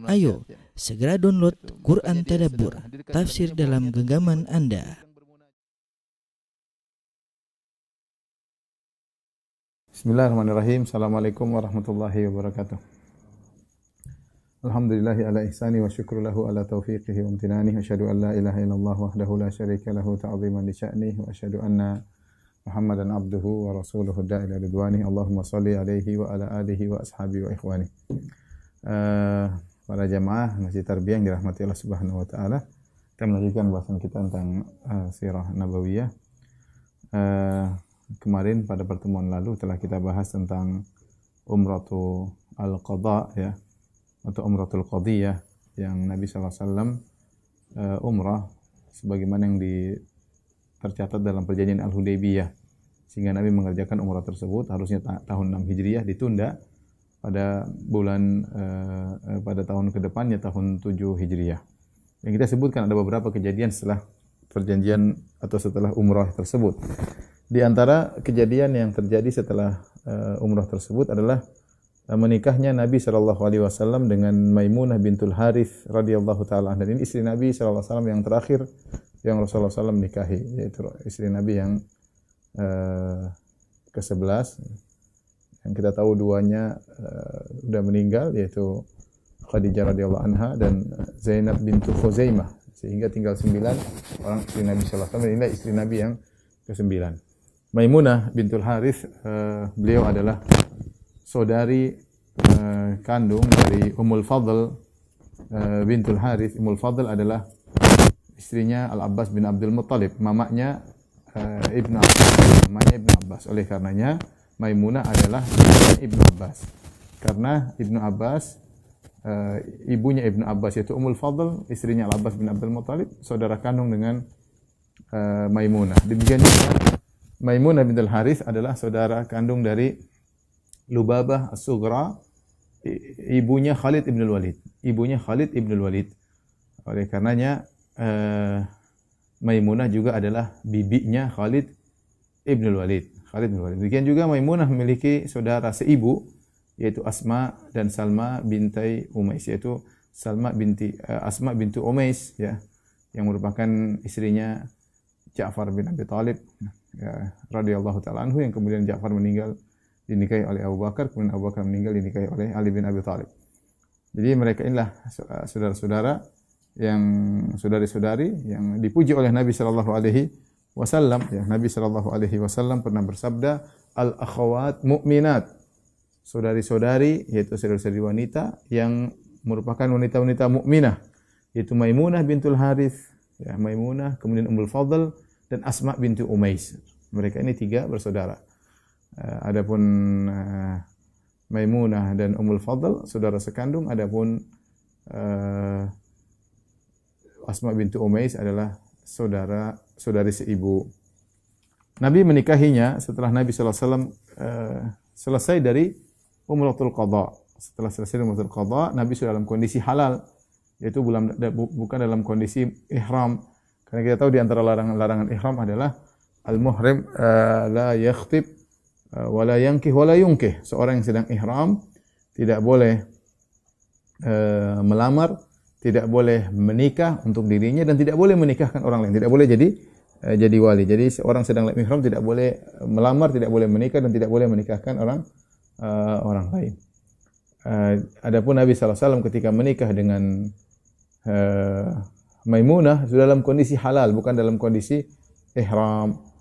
Ayo, segera download Quran Tadabbur, tafsir dalam genggaman Anda. Bismillahirrahmanirrahim. Assalamualaikum warahmatullahi wabarakatuh. Alhamdulillahi ala ihsani wa syukru lahu ala taufiqihi wa amtinani. Asyhadu an la ilaha illallah wahdahu la syarika lahu ta'ziman li sya'nihi wa asyhadu anna Muhammadan abduhu wa rasuluhu da'ila ridwani. Allahumma salli alaihi wa ala alihi wa ashabihi wa ikhwani. Para jamaah Masjid Tarbiyah yang dirahmati Allah Subhanahu wa taala, kita melanjutkan bahasan kita tentang sirah nabawiyah. Kemarin pada pertemuan lalu telah kita bahas tentang umratul al-qadha ya, atau umratul qadiyah yang Nabi sallallahu alaihi wasallam umrah sebagaimana yang tercatat dalam perjanjian Al-Hudaybiyah, sehingga Nabi mengerjakan umrah tersebut harusnya tahun 6 Hijriah, ditunda pada bulan pada tahun kedepannya tahun 7 Hijriah. Yang kita sebutkan ada beberapa kejadian setelah perjanjian atau setelah umrah tersebut. Di antara kejadian yang terjadi setelah umrah tersebut adalah menikahnya Nabi sallallahu alaihi wasallam dengan Maimunah bintul Harith radhiyallahu taala. Dan ini istri Nabi sallallahu alaihi wasallam yang terakhir yang Rasulullah SAW nikahi, yaitu istri Nabi yang ke-11. Yang kita tahu duanya sudah meninggal, yaitu Khadijah radhiyallahu anha dan Zainab bintu Khuzaimah, sehingga tinggal 9 orang istri Nabi sallallahu alaihi wasallam. Inilah istri Nabi yang ke-9. Maimunah bintul Harith, beliau adalah saudari kandung dari Ummul Fadl bintul Harith. Ummul Fadl adalah istrinya Al-Abbas bin Abdul Muttalib, mamanya Ibnu Abbas. Oleh karenanya Maimunah adalah Ibnu Abbas. Karena Ibnu Abbas, ibunya Ibnu Abbas yaitu Ummul Fadl, istrinya Al-Abbas bin Abdul Muttalib, saudara kandung dengan Maimunah. Demikian juga Maimunah bintul Harith adalah saudara kandung dari Lubabah As-Sughra, ibunya Khalid ibn Walid. Oleh karenanya Maimunah juga adalah bibinya Khalid ibn Walid. Demikian juga Maimunah memiliki saudara seibu, yaitu Asma dan Salma bintai Umais, yaitu Asma bintu Umais ya, yang merupakan istrinya Ja'far bin Abi Thalib ya, radhiyallahu taala anhu, yang kemudian Ja'far meninggal dinikahi oleh Abu Bakar, kemudian Abu Bakar meninggal dinikahi oleh Ali bin Abi Thalib. Jadi mereka inilah saudara-saudara yang saudari-saudari yang dipuji oleh Nabi sallallahu alaihi wasallam ya. Nabi sallallahu alaihi wasallam pernah bersabda, al-akhawat mu'minat, saudari-saudari yaitu saudari-saudari wanita yang merupakan wanita-wanita mukminah, yaitu Maimunah bintul Harith ya, Maimunah, kemudian Ummul Fadl dan Asma bintu Umais. Mereka ini 3 bersaudara. Adapun Maimunah dan Ummul Fadl saudara sekandung, adapun Asma bintu Umais adalah saudari seibu. Nabi menikahinya setelah Nabi sallallahu alaihi wasallam selesai dari umratul qadha. Setelah selesai umratul qadha, Nabi sudah dalam kondisi halal, yaitu bukan dalam kondisi ihram. Karena kita tahu di antara larangan ihram adalah al-muhrim la yakhtib wa la yankih wa la yunkih. Seorang yang sedang ihram tidak boleh melamar, tidak boleh menikah untuk dirinya, dan tidak boleh menikahkan orang lain, tidak boleh jadi wali. Jadi seorang sedang ihram tidak boleh melamar, tidak boleh menikah, dan tidak boleh menikahkan orang lain. Adapun Nabi sallallahu alaihi wasallam ketika menikah dengan Maimunah sudah dalam kondisi halal, bukan dalam kondisi ihram.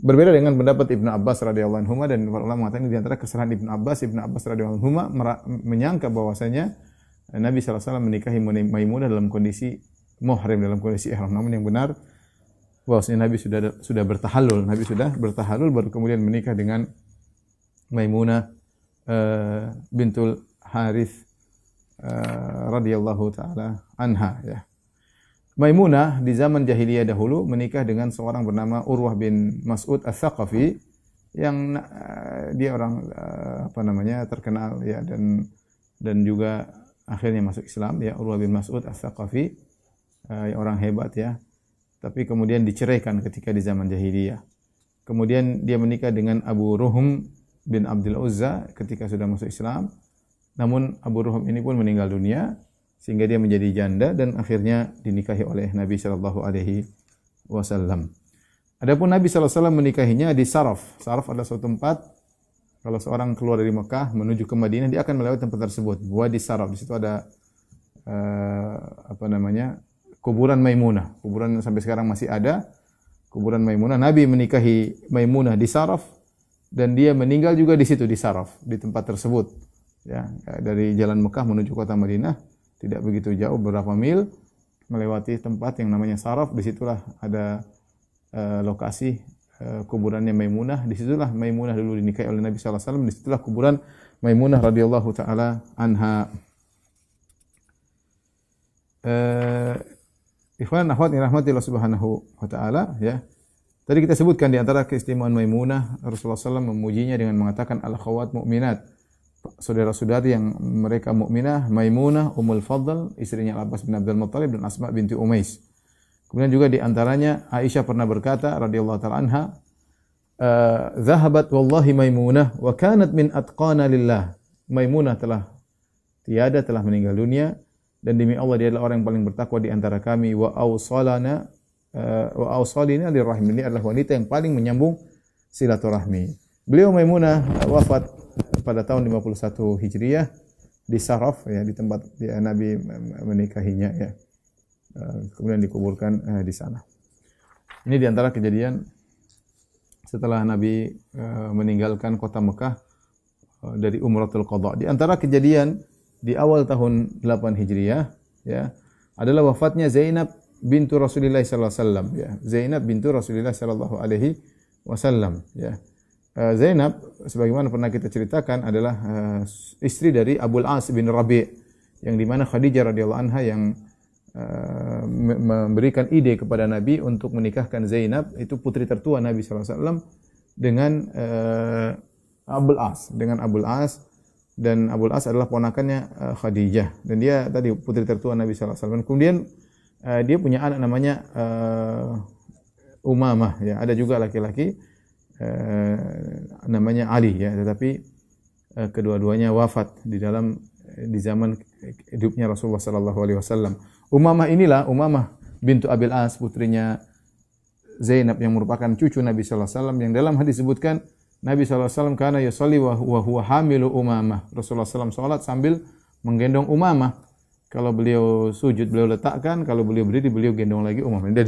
Berbeda dengan pendapat Ibnu Abbas radhiyallahu anhu, dan para ulama mengatakan di antara kesalahan Ibnu Abbas radhiyallahu anhu menyangka bahwasanya Nabi sallallahu alaihi wasallam menikahi Maimunah dalam kondisi muhrim, dalam kondisi ihram. Namun yang benar bahwasanya Nabi sudah bertahallul. Nabi sudah bertahallul baru kemudian menikah dengan Maimunah bintul Harith radhiyallahu taala anha ya. Maimunah di zaman jahiliyah dahulu menikah dengan seorang bernama Urwah bin Mas'ud Ats-Tsaqafi, yang dia orang terkenal ya, dan juga akhirnya masuk Islam ya. Urwah bin Mas'ud Ats-Tsaqafi orang hebat ya, tapi kemudian diceraikan ketika di zaman jahiliyah. Kemudian dia menikah dengan Abu Ruhum bin Abdul Uzza ketika sudah masuk Islam. Namun Abu Ruhum ini pun meninggal dunia. sehingga dia menjadi janda dan akhirnya dinikahi oleh Nabi sallallahu alaihi wasallam. Adapun Nabi sallallahu alaihi wasallam menikahinya di Saraf. Saraf adalah suatu tempat kalau seorang keluar dari Mekah menuju ke Madinah, dia akan melewati tempat tersebut, Wadi Saraf. Di situ ada kuburan Maimunah. Kuburan yang sampai sekarang masih ada. Kuburan Maimunah. Nabi menikahi Maimunah di Saraf dan dia meninggal juga di situ di Saraf, di tempat tersebut. Ya, dari jalan Mekah menuju kota Madinah tidak begitu jauh, beberapa mil, melewati tempat yang namanya Saraf. Disitulah ada lokasi kuburannya Maimunah. Disitulah Maimunah dulu dinikahi oleh Nabi sallallahu alaihi wasallam. Disitulah kuburan Maimunah radhiyallahu taala anha. Ikhwan akhwat yang rahmatillah subhanahu wa taala, ya. Tadi kita sebutkan di antara keistimewaan Maimunah, Rasulullah SAW memujinya dengan mengatakan al-akhawat mu'minat. Saudara-saudari yang mereka mukminah, Maimunah Ummul Fadl, istrinya Al-Abbas bin Abdul Muttalib dan Asma binti Umais. Kemudian juga di antaranya Aisyah pernah berkata radhiyallahu taala anha, "Zahabat wallahi Maimunah wa kanat min atqana lillah." Maimunah telah tiada, telah meninggal dunia, dan demi Allah dia adalah orang yang paling bertakwa di antara kami. Wa awsalina lirrahim. Ini adalah wanita yang paling menyambung silaturahmi. Beliau Maimunah wafat pada tahun 51 Hijriah di Saraf, ya, di tempat Nabi menikahinya, ya. Kemudian dikuburkan di sana. Ini di antara kejadian setelah Nabi meninggalkan kota Mekah dari Umratul Qadha. Di antara kejadian di awal tahun 8 Hijriah, ya, adalah wafatnya Zainab bintu Rasulullah sallallahu alaihi wasallam, ya. Zainab bintu Rasulullah sallallahu alaihi wasallam, ya. Zainab sebagaimana pernah kita ceritakan adalah istri dari Abul As bin Rabi', yang di mana Khadijah radhiyallahu anha yang memberikan ide kepada Nabi untuk menikahkan Zainab, itu putri tertua Nabi sallallahu alaihi wasallam, dengan Abul As, dan Abul As adalah ponakannya Khadijah, dan dia tadi putri tertua Nabi sallallahu alaihi wasallam. Kemudian dia punya anak namanya Umamah, ya. Ada juga laki-laki namanya Ali, ya, tetapi kedua-duanya wafat di zaman hidupnya Rasulullah sallallahu alaihi wasallam. Umamah bintu Abil As, putrinya Zainab yang merupakan cucu Nabi sallallahu alaihi wasallam, yang dalam hadis disebutkan Nabi sallallahu alaihi wasallam kana yusalli wa huwa hamilu Umamah. Rasulullah sallallahu alaihi wasallam salat sambil menggendong Umamah. Kalau beliau sujud beliau letakkan, kalau beliau berdiri beliau gendong lagi Umamah. Ini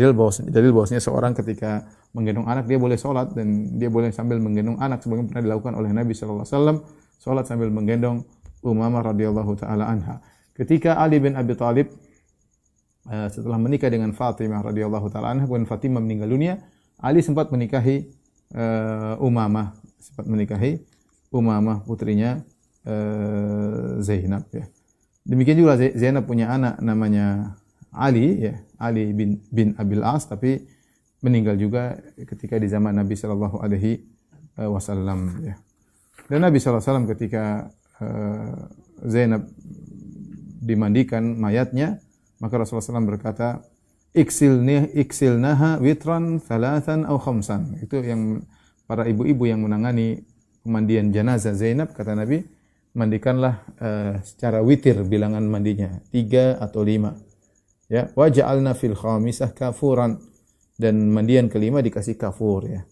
dalil bahwasanya seorang ketika menggendong anak dia boleh salat, dan dia boleh sambil menggendong anak sebagaimana pernah dilakukan oleh Nabi sallallahu alaihi wasallam, salat sambil menggendong Umamah radhiyallahu taala anha. Ketika Ali bin Abi Thalib setelah menikah dengan Fatimah radhiyallahu taala anha, kemudian Fatimah meninggal dunia, Ali sempat menikahi Umamah putrinya Zainab, ya. Demikian juga Zainab punya anak namanya Ali, ya, Ali bin Abil As, tapi meninggal juga ketika di zaman Nabi sallallahu alaihi wasallam, ya. Dan Nabi sallallahu alaihi wasallam ketika Zainab dimandikan mayatnya, maka Rasulullah SAW berkata, iksilnaha witran thalathan aw khamsan. Itu yang para ibu-ibu yang menangani pemandian jenazah Zainab, kata Nabi, mandikanlah secara witir bilangan mandinya, 3 atau 5. Ya, wa ja'alna fil khamisah kafuran, dan mandian kelima dikasih kafur, ya.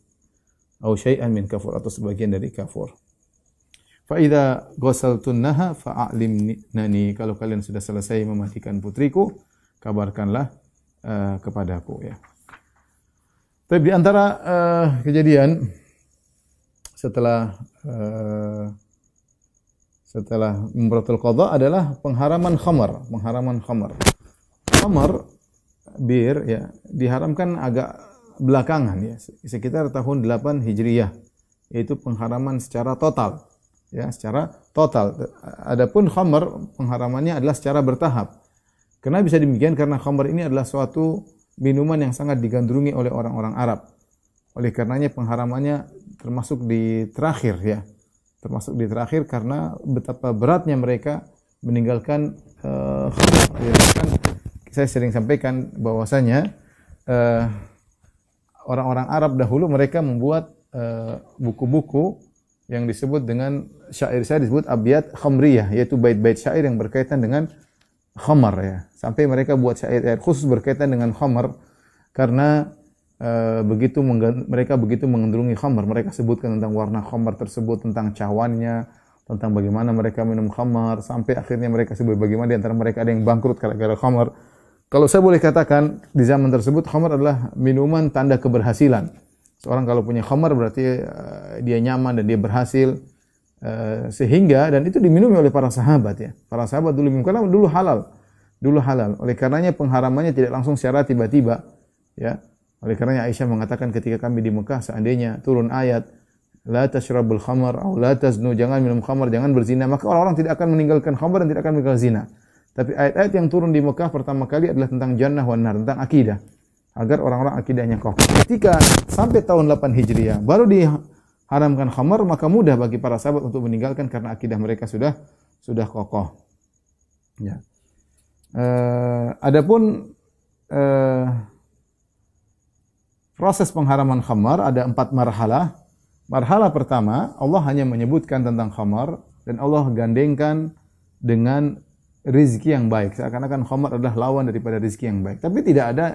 Au syai'an min kafur, atau sebagian dari kafur. Fa idza ghasaltunnaha fa'alimnani, kalau kalian sudah selesai memandikan putriku, kabarkanlah kepadaku, ya. Tapi di antara kejadian setelah Umratul Qadha adalah pengharaman khamar. Khamar bir, ya, diharamkan agak belakangan, ya, sekitar tahun 8 Hijriah, yaitu pengharaman secara total, ya, secara total. Adapun khamar pengharamannya adalah secara bertahap. Kenapa bisa demikian? Karena khamar ini adalah suatu minuman yang sangat digandrungi oleh orang-orang Arab. Oleh karenanya pengharamannya termasuk di terakhir, ya. Termasuk di terakhir karena betapa beratnya mereka meninggalkan khamar. Ya, kan saya sering sampaikan bahwasanya orang-orang Arab dahulu mereka membuat buku-buku yang disebut dengan syair-syair, disebut abiyat khamriyah, yaitu bait-bait syair yang berkaitan dengan khamar ya. Sampai mereka buat ayat-ayat khusus berkaitan dengan khamar karena mereka begitu mengandungi khamar. Mereka sebutkan tentang warna khamar tersebut, tentang cawannya, tentang bagaimana mereka minum khamar, sampai akhirnya mereka sebut bagaimana di antara mereka ada yang bangkrut gara-gara khamar. Kalau saya boleh katakan di zaman tersebut khamar adalah minuman tanda keberhasilan. Seorang kalau punya khamar berarti dia nyaman dan dia berhasil. Sehingga dan itu diminumi oleh para sahabat ya. Para sahabat dulu minum karena dulu halal. Dulu halal. Oleh karenanya pengharamannya tidak langsung secara tiba-tiba ya. Oleh karenanya Aisyah mengatakan ketika kami di Mekah seandainya turun ayat la tashrabul khamar atau la taznu, jangan minum khamar, jangan berzina, maka orang-orang tidak akan meninggalkan khamar dan tidak akan meninggalkan zina. Tapi ayat-ayat yang turun di Mekah pertama kali adalah tentang jannah wan nar, tentang akidah. Agar orang-orang akidahnya kokoh. Ketika sampai tahun 8 Hijriah baru diharamkan khamar, maka mudah bagi para sahabat untuk meninggalkan karena akidah mereka sudah kokoh. Ya. Adapun proses pengharaman khamar ada 4 marhalah. Marhalah pertama, Allah hanya menyebutkan tentang khamar dan Allah gandengkan dengan rizki yang baik. Seakan-akan khamar adalah lawan daripada rizki yang baik. Tapi tidak ada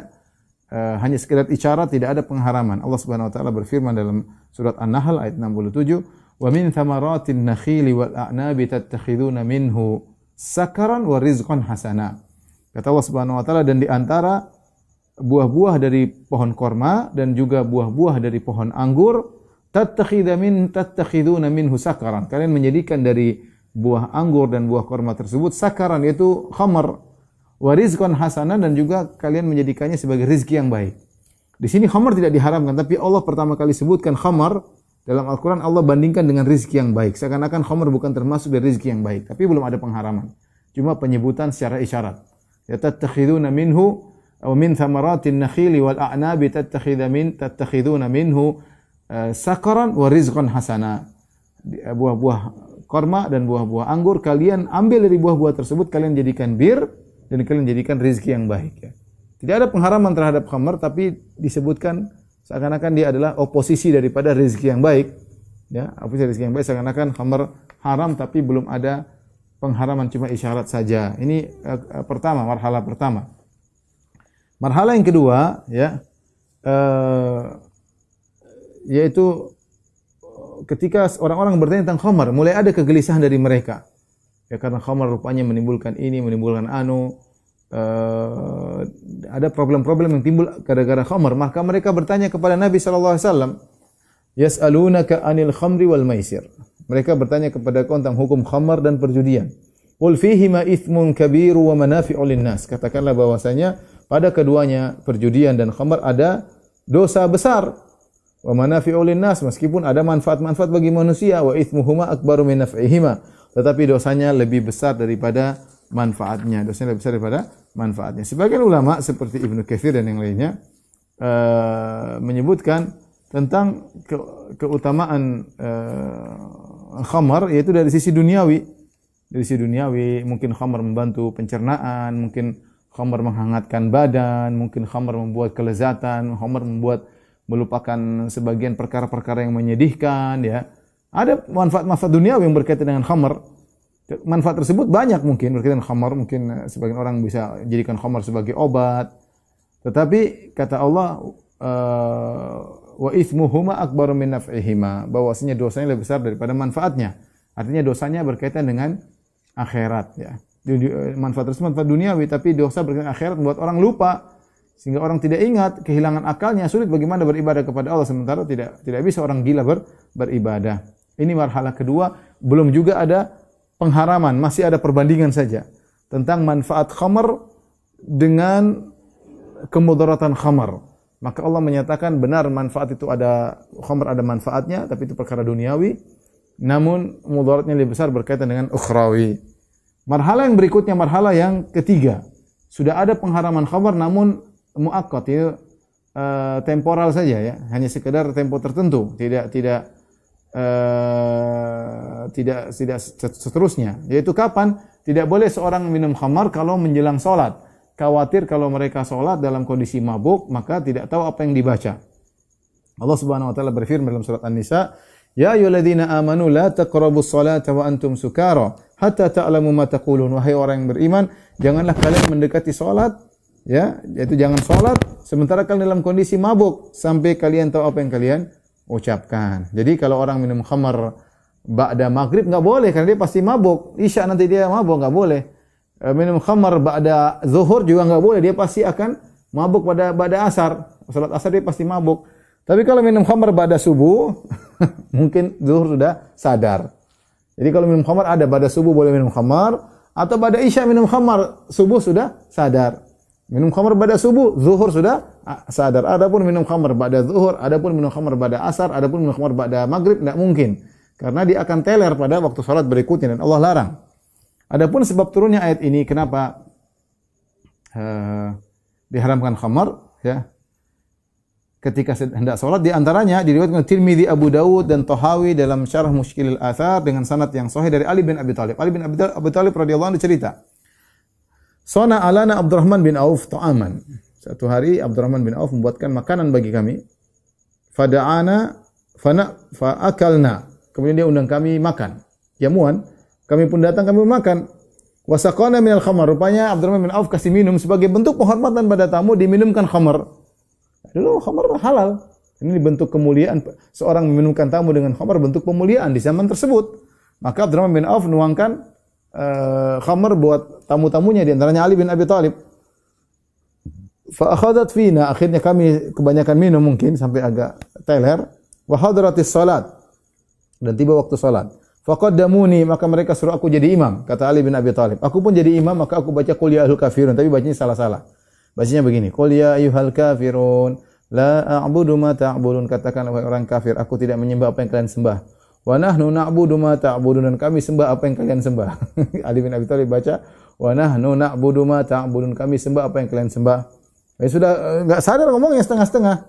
hanya sekedar isyarat, tidak ada pengharaman. Allah Subhanahu wa taala berfirman dalam surat An-Nahl ayat 67, "Wa min thamaratin nakhili wal a'nabi tattakhiduna minhu sakaran wa rizqan hasana." Kata Allah Subhanahu wa taala, dan di antara buah-buah dari pohon korma dan juga buah-buah dari pohon anggur, tattakhiduna minhu sakaran. Kalian menjadikan dari buah anggur dan buah korma tersebut sakaran, yaitu khamar, wa rizqan hasanan, dan juga kalian menjadikannya sebagai rizki yang baik. Di sini khamar tidak diharamkan, tapi Allah pertama kali sebutkan khamar dalam Al-Qur'an, Allah bandingkan dengan rizki yang baik. Seakan-akan khamar bukan termasuk dari rizki yang baik, tapi belum ada pengharaman. Cuma penyebutan secara isyarat. Ya tattakhiduna minhu aw min thamaratin nakhili wal a'nabi tattakhiduna minhu sakaran wa rizqan hasana. Buah-buah korma dan buah-buah anggur kalian ambil dari buah-buah tersebut, kalian jadikan bir dan kalian jadikan rizki yang baik ya. Tidak ada pengharaman terhadap khamar, tapi disebutkan seakan-akan dia adalah oposisi daripada rizki yang baik ya. Oposisi rizki yang baik, seakan-akan khamar haram tapi belum ada pengharaman, cuma isyarat saja. Ini pertama, marhalah pertama. Marhalah yang kedua ya, yaitu ketika orang-orang bertanya tentang khamar, mulai ada kegelisahan dari mereka. Ya karena khamar rupanya menimbulkan ini, menimbulkan ada problem-problem yang timbul gara-gara khamar. Maka mereka bertanya kepada Nabi sallallahu alaihi wasallam, "Yas'alunaka 'anil khamri wal maisir." Mereka bertanya kepada kau tentang hukum khamar dan perjudian. "Qul fihima itsmun kabiru wa manafi'u lin-nas." Katakanlah bahwasanya pada keduanya, perjudian dan khamar, ada dosa besar. Wa manafi'u lin-nas, meskipun ada manfaat-manfaat bagi manusia, wa itsmuhuma akbaru min naf'ihima, tetapi dosanya lebih besar daripada manfaatnya. Dosanya lebih besar daripada manfaatnya. Sebagian ulama seperti Ibnu Katsir dan yang lainnya menyebutkan tentang keutamaan khamar, yaitu dari sisi duniawi. Dari sisi duniawi, mungkin khamar membantu pencernaan, mungkin khamar menghangatkan badan, mungkin khamar membuat kelezatan, khamar membuat melupakan sebagian perkara-perkara yang menyedihkan ya. Ada manfaat-manfaat duniawi yang berkaitan dengan khamar. Manfaat tersebut banyak mungkin berkaitan dengan khamar, mungkin sebagian orang bisa jadikan khamar sebagai obat. Tetapi kata Allah, wa itsmuhuma akbaru min naf'ihima, bahwasanya dosanya lebih besar daripada manfaatnya. Artinya dosanya berkaitan dengan akhirat ya. Manfaat tersebut manfaat duniawi, tapi dosa berkaitan akhirat membuat orang lupa sehingga orang tidak ingat, kehilangan akalnya, sulit bagaimana beribadah kepada Allah, sementara tidak bisa orang gila beribadah. Ini marhalah kedua, belum juga ada pengharaman, masih ada perbandingan saja tentang manfaat khamar dengan kemudaratan khamar. Maka Allah menyatakan benar manfaat itu ada, khamar ada manfaatnya, tapi itu perkara duniawi, namun mudaratnya lebih besar berkaitan dengan ukhrawi. Marhalah yang berikutnya, marhalah yang ketiga. Sudah ada pengharaman khamar namun muakkad, itu temporal saja ya, hanya sekedar tempo tertentu, tidak seterusnya. Yaitu kapan? Tidak boleh seorang minum khamar kalau menjelang salat. Khawatir kalau mereka salat dalam kondisi mabuk, maka tidak tahu apa yang dibaca. Allah Subhanahu wa taala berfirman dalam surat An-Nisa, "Ya ayyuhalladzina amanu la taqrabus salata wa antum sukara hatta ta'lamu ma taqulun. Wahai orang yang beriman, janganlah kalian mendekati salat, ya, yaitu jangan salat sementara kalian dalam kondisi mabuk sampai kalian tahu apa yang kalian ucapkan. Jadi kalau orang minum khamar ba'da maghrib enggak boleh karena dia pasti mabuk. Isya nanti dia mabuk, enggak boleh. Minum khamar ba'da zuhur juga enggak boleh, dia pasti akan mabuk pada asar. Salat asar dia pasti mabuk. Tapi kalau minum khamar ba'da subuh, mungkin zuhur sudah sadar. Jadi kalau minum khamar ada pada subuh boleh minum khamar, atau pada isya minum khamar, subuh sudah sadar. Minum khamar pada subuh, zuhur sudah sadar. Adapun minum khamar pada zuhur, adapun minum khamar pada asar, adapun minum khamar pada maghrib tidak mungkin. Karena dia akan teler pada waktu salat berikutnya dan Allah larang. Adapun sebab turunnya ayat ini kenapa diharamkan khamar, ya. Ketika hendak salat di antaranya diriwayatkan Tirmizi, Abu Dawud dan Tahawi dalam Syarah Mushkilil Athar dengan sanad yang sahih dari Ali bin Abi Thalib. Ali bin Abi Thalib radhiyallahu anhu cerita, "Sana alana Abdurrahman bin Auf ta'aman." Satu hari Abdurrahman bin Auf membuatkan makanan bagi kami. Fada'ana fa'akalna. Kemudian dia undang kami makan. Jamuan. Kami pun datang, kami makan. Wasaqana minal khamar. Rupanya Abdurrahman bin Auf kasih minum sebagai bentuk penghormatan pada tamu, diminumkan khamar. Dulu khamar halal. Ini bentuk kemuliaan. Seorang meminumkan tamu dengan khamar bentuk pemuliaan di zaman tersebut. Maka Abdurrahman bin Auf nuangkan khamar buat tamu-tamunya, di antaranya Ali bin Abi Thalib. Fa akhadat fina, akhirnya kami kebanyakan minum mungkin sampai agak teler. Wa hadratis salat, dan tiba waktu salat. Faqaddamuni, maka mereka suruh aku jadi imam, kata Ali bin Abi Thalib. Aku pun jadi imam, maka aku baca qul ya ayyuhal kafirun, tapi bacanya salah-salah. Bacanya begini, qul ya ayyuhal kafirun la a'budu ma ta'budun, katakan wahai orang kafir, aku tidak menyembah apa yang kalian sembah. Wa nahnu na'budu ma ta'budun, dan kami sembah apa yang kalian sembah. Ali bin Abi Thalib baca wa nahnu na'budu ma ta'budun, kami sembah apa yang kalian sembah. Ya sudah enggak sadar ngomongnya setengah-setengah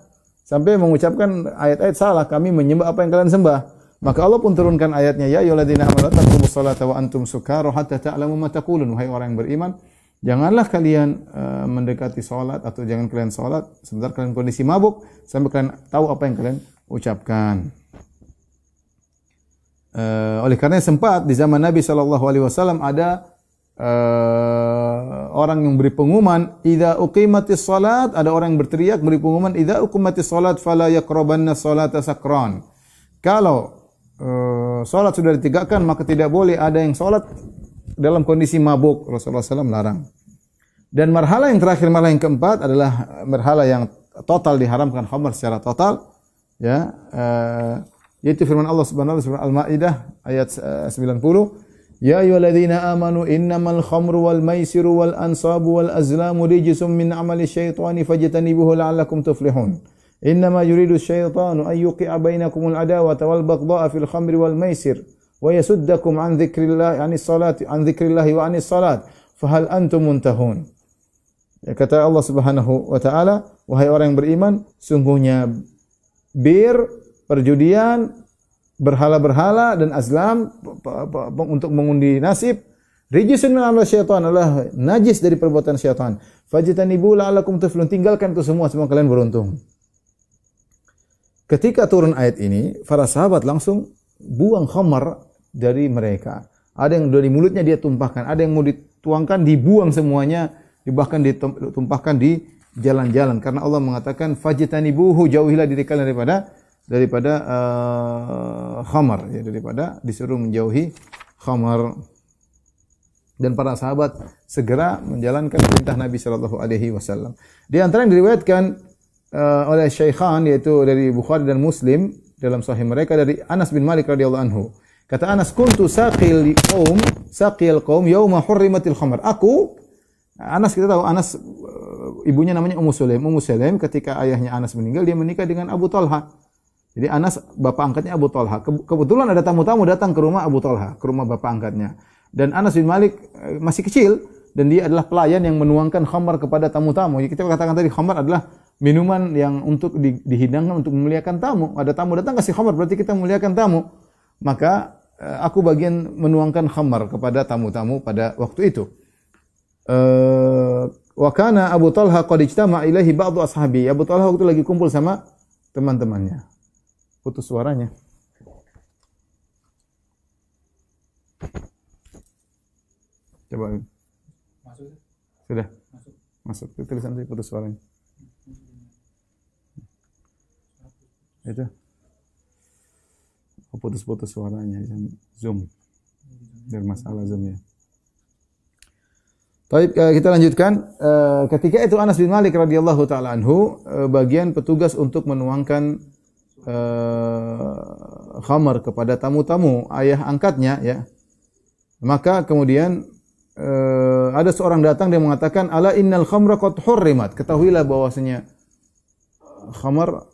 sampai mengucapkan ayat-ayat salah, kami menyembah apa yang kalian sembah. Maka Allah pun turunkan ayatnya, ya ayyuhalladzina amanu taqumus salata wa antum sukara hatta ta'lamu ma taqulun, wahai orang yang beriman, janganlah kalian mendekati salat atau jangan kalian salat sebentar kalian kondisi mabuk sampai kalian tahu apa yang kalian ucapkan. Oleh karena sempat di zaman Nabi sallallahu alaihi wasallam ada orang yang beri pengumuman idza uqimatis salat, ada orang yang berteriak beri pengumuman idza uqimatis salat fala yaqrabanna salata sakran. Kalau salat sudah ditegakkan maka tidak boleh ada yang salat dalam kondisi mabuk. Rasulullah SAW larang. Dan marhala yang terakhir, marhala yang keempat adalah marhala yang total diharamkan khamar secara total, ya, yaitu firman Allah Subhanahu wa taala Al-Maidah ayat 90, ya ayyuhalladzina amanu innamal khamru wal maisiru wal ansabu wal azlamu rijsum min amali syaitani fajtanibuhu la'allakum tuflihun. Innama yuridu syaitanu an yuqi'a bainakumul adawata wal baghdha'a fil khamri wal maisir wa yasuddakum an dzikrillah an dzikrillahi wa anis salat fahal antum muntahun. Ya, kata Allah Subhanahu wa taala, wahai orang yang beriman, sungguhnya bir, perjudian, berhala-berhala dan azlam untuk mengundi nasib, rijsun min amal syaitan, adalah najis dari perbuatan syaitan. Fajtanibu la'allakum tuflihun, tinggalkan itu semua kalian beruntung. Ketika turun ayat ini, para sahabat langsung buang khamar dari mereka. Ada yang dari mulutnya dia tumpahkan, ada yang mau dituangkan dibuang semuanya, bahkan ditumpahkan di jalan-jalan, karena Allah mengatakan fajtanibuhu, jauhilah diri kalian daripada khamar, ya, daripada disuruh menjauhi khamar. Dan para sahabat segera menjalankan perintah Nabi sallallahu alaihi wasallam. Di antara yang diriwayatkan oleh Syaikhan, yaitu dari Bukhari dan Muslim dalam sahih mereka, dari Anas bin Malik radhiyallahu anhu. Kata Anas, kuntu saqil qaum yauma hurrimatil khamar. Anas, kita tahu Anas ibunya namanya Ummu Sulaim. Ummu Sulaim ketika ayahnya Anas meninggal, dia menikah dengan Abu Talha. Jadi Anas bapak angkatnya Abu Talha. Kebetulan ada tamu-tamu datang ke rumah Abu Talha, ke rumah bapak angkatnya. Dan Anas bin Malik masih kecil dan dia adalah pelayan yang menuangkan khamar kepada tamu-tamu. Jadi kita katakan tadi khamar adalah minuman yang untuk dihidangkan untuk memuliakan tamu. Ada tamu datang kasih khamar, berarti kita memuliakan tamu. Maka aku bagian menuangkan khamar kepada tamu-tamu pada waktu itu. Wa kana Abu Talha qad ijtama'a ilaihi ba'du ashabi. Abu Talha waktu lagi kumpul sama teman-temannya. Putus suaranya. Coba. Sudah. Masuk. Tulisan tadi putus suaranya. Itu. Putus-putus suaranya Zoom. Bermasalah Zoom ya. Baik, kita lanjutkan. Ketika itu Anas bin Malik radhiyallahu taala anhu bagian petugas untuk menuangkan khamar kepada tamu-tamu ayah angkatnya ya. Maka kemudian ada seorang datang dia mengatakan ala innal khamra qad hurrimat. Ketahuilah bahwasanya khamar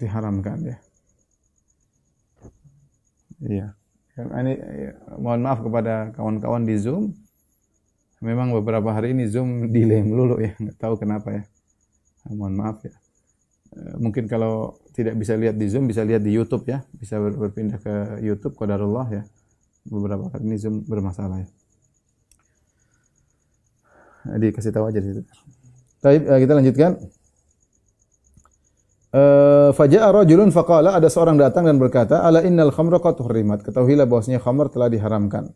diharamkan ya. Iya. Ini mohon maaf kepada kawan-kawan di Zoom. Memang beberapa hari ini Zoom delay melulu ya, nggak tahu kenapa ya. Mohon maaf ya. Mungkin kalau tidak bisa lihat di Zoom, bisa lihat di YouTube ya. Bisa berpindah ke YouTube, qadarullah ya. Beberapa kali ini Zoom bermasalah ya. Dikasih tahu aja di situ. Baik, kita lanjutkan. Faja'a rajulun faqala, ada seorang datang dan berkata, ala innal khamra qad hurrimat. Ketahuilah bahwasanya khamar telah diharamkan.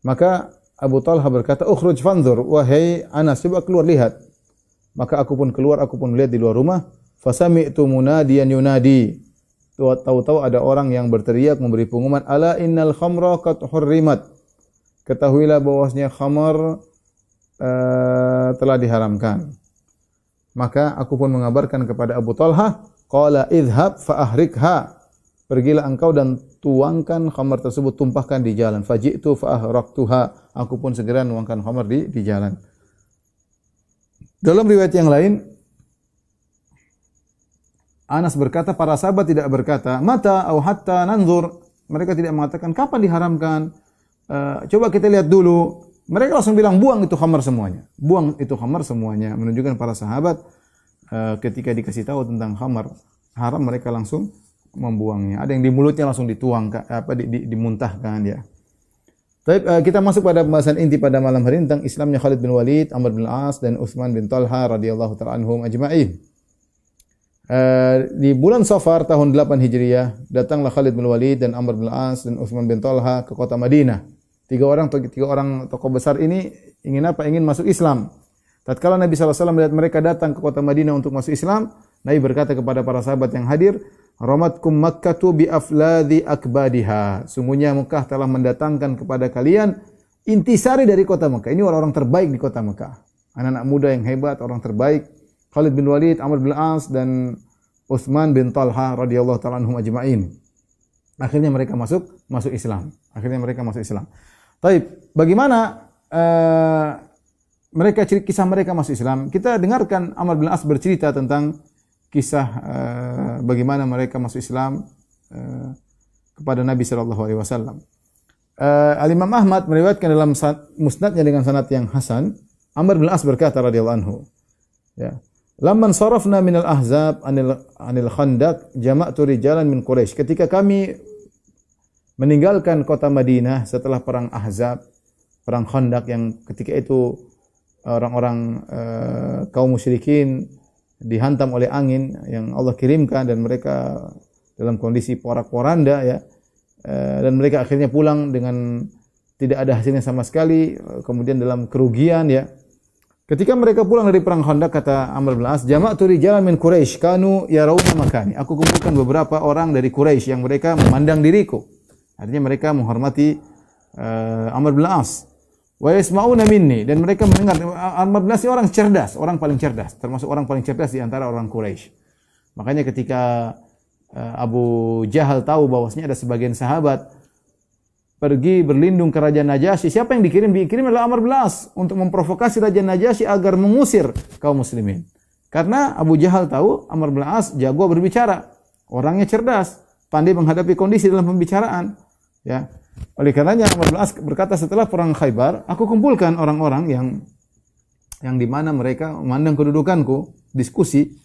Maka Abu Talha berkata, ukhruj fanzur, wahai Anas, coba keluar lihat. Maka aku pun keluar, aku pun melihat di luar rumah. Fasami'tu munadiyan yunadi. Tahu-tahu ada orang yang berteriak memberi pengumuman, ala innal khamra qad hurrimat. Ketahuilah bahwasanya khamar telah diharamkan. Maka aku pun mengabarkan kepada Abu Talha, qala idhhab fa ahrikha. Pergilah engkau dan tuangkan khamar tersebut, tumpahkan di jalan. Faji'tu fa ahraqtuha. Aku pun segera nuangkan khamar di jalan. Dalam riwayat yang lain, Anas berkata, para sahabat tidak berkata, mata au hatta nanzur. Mereka tidak mengatakan kapan diharamkan. Coba kita lihat dulu. Mereka langsung bilang buang itu khamar semuanya. Buang itu khamar semuanya. Menunjukkan para sahabat ketika dikasih tahu tentang khamar haram, mereka langsung membuangnya. Ada yang di mulutnya langsung dituang, dimuntahkan ya. Baik, kita masuk pada pembahasan inti pada malam hari ini tentang Islamnya Khalid bin Walid, Amr bin Al-As dan Utsman bin Talha radhiyallahu ta'ala anhum ajma'in. Di bulan Safar tahun 8 Hijriah, datanglah Khalid bin Walid dan Amr bin Al-As dan Utsman bin Talha ke kota Madinah. Tiga orang tokoh besar ini ingin apa? Ingin masuk Islam. Tatkala Nabi SAW melihat mereka datang ke kota Madinah untuk masuk Islam, Nabi berkata kepada para sahabat yang hadir, Ramatkum Makkatu bi afladhi akbadiha. Sungguhnya Mekah telah mendatangkan kepada kalian intisari dari kota Mekah. Ini orang-orang terbaik di kota Mekah. Anak-anak muda yang hebat, orang terbaik. Khalid bin Walid, Amr bin Al-As dan Utsman bin Talha radhiyallahu ta'ala anhum ajma'in. Akhirnya mereka masuk Islam. Baik, bagaimana kisah mereka masuk Islam? Kita dengarkan Amr bin Al-As bercerita tentang kisah bagaimana mereka masuk Islam kepada Nabi sallallahu alaihi wasallam. Al-Imam Ahmad meriwayatkan dalam musnadnya dengan sanad yang hasan, Amr bin Al-As berkata radhiyallahu anhu, ya, "Lamman sarafna minal ahzab anil khandaq jama'tu rijalan min Quraisy." Ketika kami meninggalkan kota Madinah setelah perang Ahzab, perang Khandaq yang ketika itu orang-orang kaum musyrikin dihantam oleh angin yang Allah kirimkan dan mereka dalam kondisi porak-poranda ya, dan mereka akhirnya pulang dengan tidak ada hasilnya sama sekali, kemudian dalam kerugian ya. Ketika mereka pulang dari perang Khandaq, kata Amr bin Al-As, jama'tu rijalan min Quraisy kanu yarawna makani. Aku kumpulkan beberapa orang dari Quraisy yang mereka memandang diriku. Artinya mereka menghormati Amr bin Al-As. Wa yasma'una minni, dan mereka mendengar. Amr bin Al-As orang cerdas, orang paling cerdas, termasuk orang paling cerdas di antara orang Quraisy. Makanya ketika Abu Jahal tahu bahwasanya ada sebagian sahabat pergi berlindung ke Raja Najasyi, siapa yang dikirim? Dikirim adalah Amr bin Al-As untuk memprovokasi Raja Najasyi agar mengusir kaum muslimin. Karena Abu Jahal tahu Amr bin Al-As jago berbicara, orangnya cerdas, pandai menghadapi kondisi dalam pembicaraan. Ya. Oleh karenanya Amr bin Al-As berkata, setelah perang Khaybar, aku kumpulkan orang-orang yang di mana mereka memandang kedudukanku, diskusi.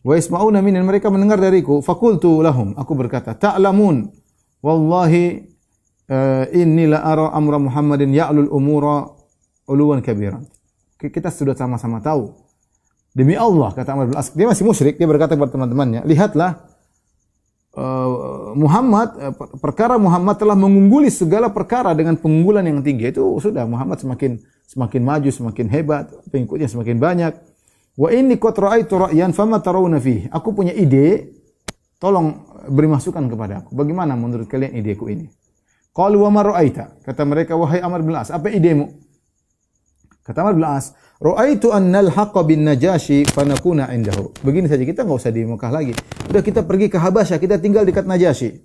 Wa yasma'una minni, mereka mendengar dariku. Faqultu lahum, aku berkata, ta'lamun wallahi inni la ara amra Muhammadin ya'lul umura uluwan kabiran. Kita sudah sama-sama tahu. Demi Allah, kata Amr bin Al-As, dia masih musyrik, dia berkata kepada teman-temannya, lihatlah perkara Muhammad telah mengungguli segala perkara dengan pengunggulan yang tinggi. Itu sudah Muhammad semakin maju, semakin hebat, pengikutnya semakin banyak. Wa inni qad ra'aitu ra'yan fama tarawna fihi. Aku punya ide, tolong beri masukan kepada aku. Bagaimana menurut kalian ideku ini? Qalu wa ma ra'aita? Kata mereka, wahai Amr bin As, apa idemu? Kata Amr bin As, ra'aitu annal haqqa bin Najashi fanakuna indahu. Begini saja, kita enggak usah di Mekah lagi. Udah kita pergi ke Habasyah, kita tinggal dekat Najasyi.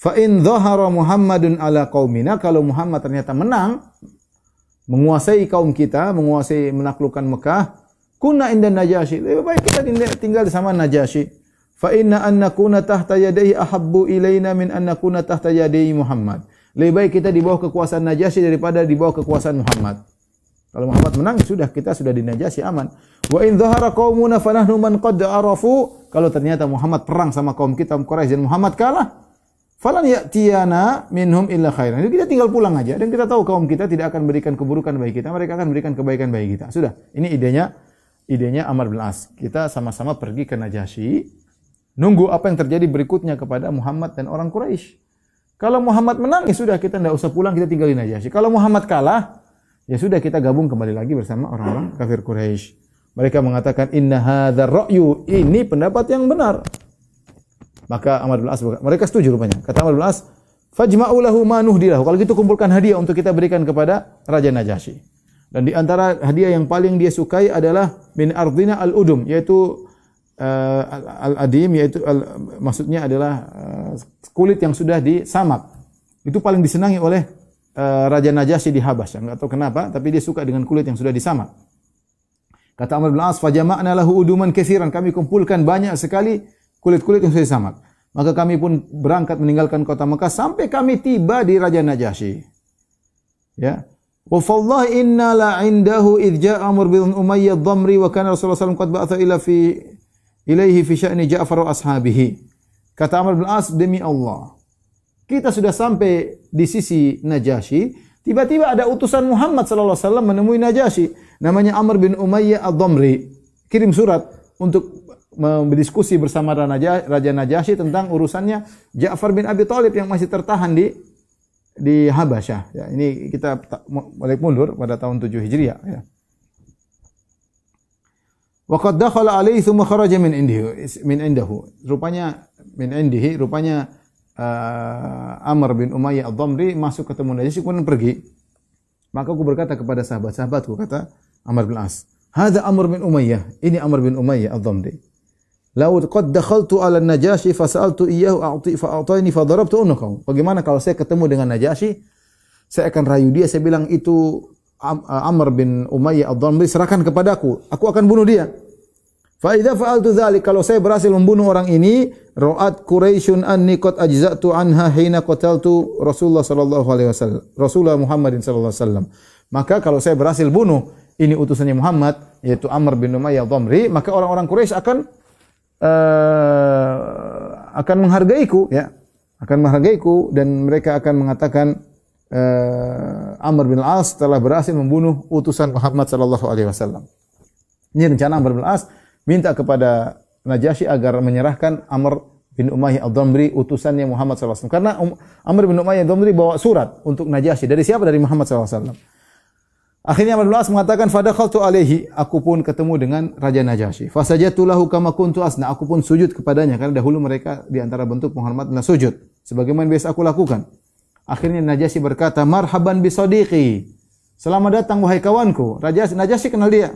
Fa in dhahara Muhammadun ala qaumina, kalau Muhammad ternyata menang, menguasai kaum kita, menguasai menaklukkan Mekah, kunna inda Najasyi. Lebih baik kita tinggal sama Najasyi. Fa inna an nakuna tahta yadayhi ahabbu ilaina min an nakuna tahta yadayhi Muhammad. Lebih baik kita di bawah kekuasaan Najasyi daripada di bawah kekuasaan Muhammad. Kalau Muhammad menang, kita sudah di Najasyi aman. Wa in dhahara qaumuna fanahnu man qad arafu. Kalau ternyata Muhammad perang sama kaum kita Quraisy dan Muhammad kalah, falan ya'tiyana minhum illa khairan. Jadi kita tinggal pulang aja dan kita tahu kaum kita tidak akan berikan keburukan bagi kita, mereka akan berikan kebaikan bagi kita. Sudah, ini idenya Amr bin As. Kita sama-sama pergi ke Najasyi, nunggu apa yang terjadi berikutnya kepada Muhammad dan orang Quraisy. Kalau Muhammad menang, ya sudah, kita tidak usah pulang, kita tinggal di Najasyi. Kalau Muhammad kalah, ya sudah, kita gabung kembali lagi bersama orang-orang kafir Quraisy. Mereka mengatakan, inna hadzal ra'yu, ini pendapat yang benar. Maka Amr bin As, mereka setuju rupanya. Kata Amr bin As, fajma'u lahu ma nuhdilahu. Kalau gitu kumpulkan hadiah untuk kita berikan kepada Raja Najasyi. Dan di antara hadiah yang paling dia sukai adalah min ardina al-udum, yaitu al-adim, yaitu maksudnya adalah kulit yang sudah disamak. Itu paling disenangi oleh Raja Najasyi di Habasyah. Enggak tahu kenapa, tapi dia suka dengan kulit yang sudah disamak. Kata Amr bin As, fajama'na lahu uduman katsiran. Kami kumpulkan banyak sekali kulit-kulit yang sudah disamak. Maka kami pun berangkat meninggalkan kota Mekah sampai kami tiba di Raja Najasyi. Ya. Wa fallahi inna la indahu idh ja'a Amr bin Umayyah ad-Dhamri wa kana Rasulullah sallallahu alaihi wasallam qad ba'atha ilaihi fi sya'ni Ja'far wa ashabihi. Kata Amr bin As, demi Allah, kita sudah sampai di sisi Najasyi, tiba-tiba ada utusan Muhammad sallallahu alaihi wasallam menemui Najasyi, namanya Amr bin Umayyah ad-Dhamri. Kirim surat untuk berdiskusi bersama Raja Najasyi tentang urusannya Ja'far bin Abi Thalib yang masih tertahan di Habasyah. Ya, ini kita balik mundur pada tahun 7 Hijriah. Ya. Wa qad dakhala alaihi thumma kharaja min indahu. Rupanya Amr bin Umayyah ad-Dhamri masuk ketemu Najasyi kemudian pergi. Maka aku berkata kepada sahabat-sahabatku, kata Amr bin As, "Hadza Amr bin Umayyah." Ini Amr bin Umayyah ad-Dhamri. "Law qad dakhaltu ala Najasyi fa sa'altu iyyahu fa'atani fa darabtu unqahu." Bagaimana kalau saya ketemu dengan Najasyi, saya akan rayu dia, saya bilang itu Amr bin Umayyah ad-Dhamri, serahkan kepadaku, aku akan bunuh dia. Fa idza fa'altu dzalik, kalau saya berhasil membunuh orang ini, ra'at Quraisyun anni qad ajza'tu anha hina qataltu Rasulullah sallallahu alaihi wasallam, Rasulullah Muhammadin sallallahu alaihi wasallam. Maka kalau saya berhasil bunuh ini utusannya Muhammad, yaitu Amr bin Umayyah ad-Dhamri, maka orang-orang Quraisy akan menghargaiku, ya, akan menghargaiku, dan mereka akan mengatakan Amr bin Al-As telah berhasil membunuh utusan Muhammad sallallahu alaihi wasallam. Ini rencana Amr bin Al-As minta kepada Najasyi agar menyerahkan Amr bin Umayyah ad-Dhamri utusannya Muhammad sallallahu alaihi wasallam. Karena Amr bin Umayyah ad-Dhamri bawa surat untuk Najasyi. Dari siapa? Dari Muhammad sallallahu alaihi wasallam. Akhirnya Amr bin Al-As mengatakan, "Fadakhaltu alaihi." Aku pun ketemu dengan Raja Najasyi. "Fasajadtu lahu kama kuntu asna." Aku pun sujud kepadanya karena dahulu mereka di antara bentuk penghormatan sujud, sebagaimana biasa aku lakukan. Akhirnya Najasyi berkata, "Marhaban bi sadiqi." Selamat datang wahai kawanku. Najasyi kenal dia.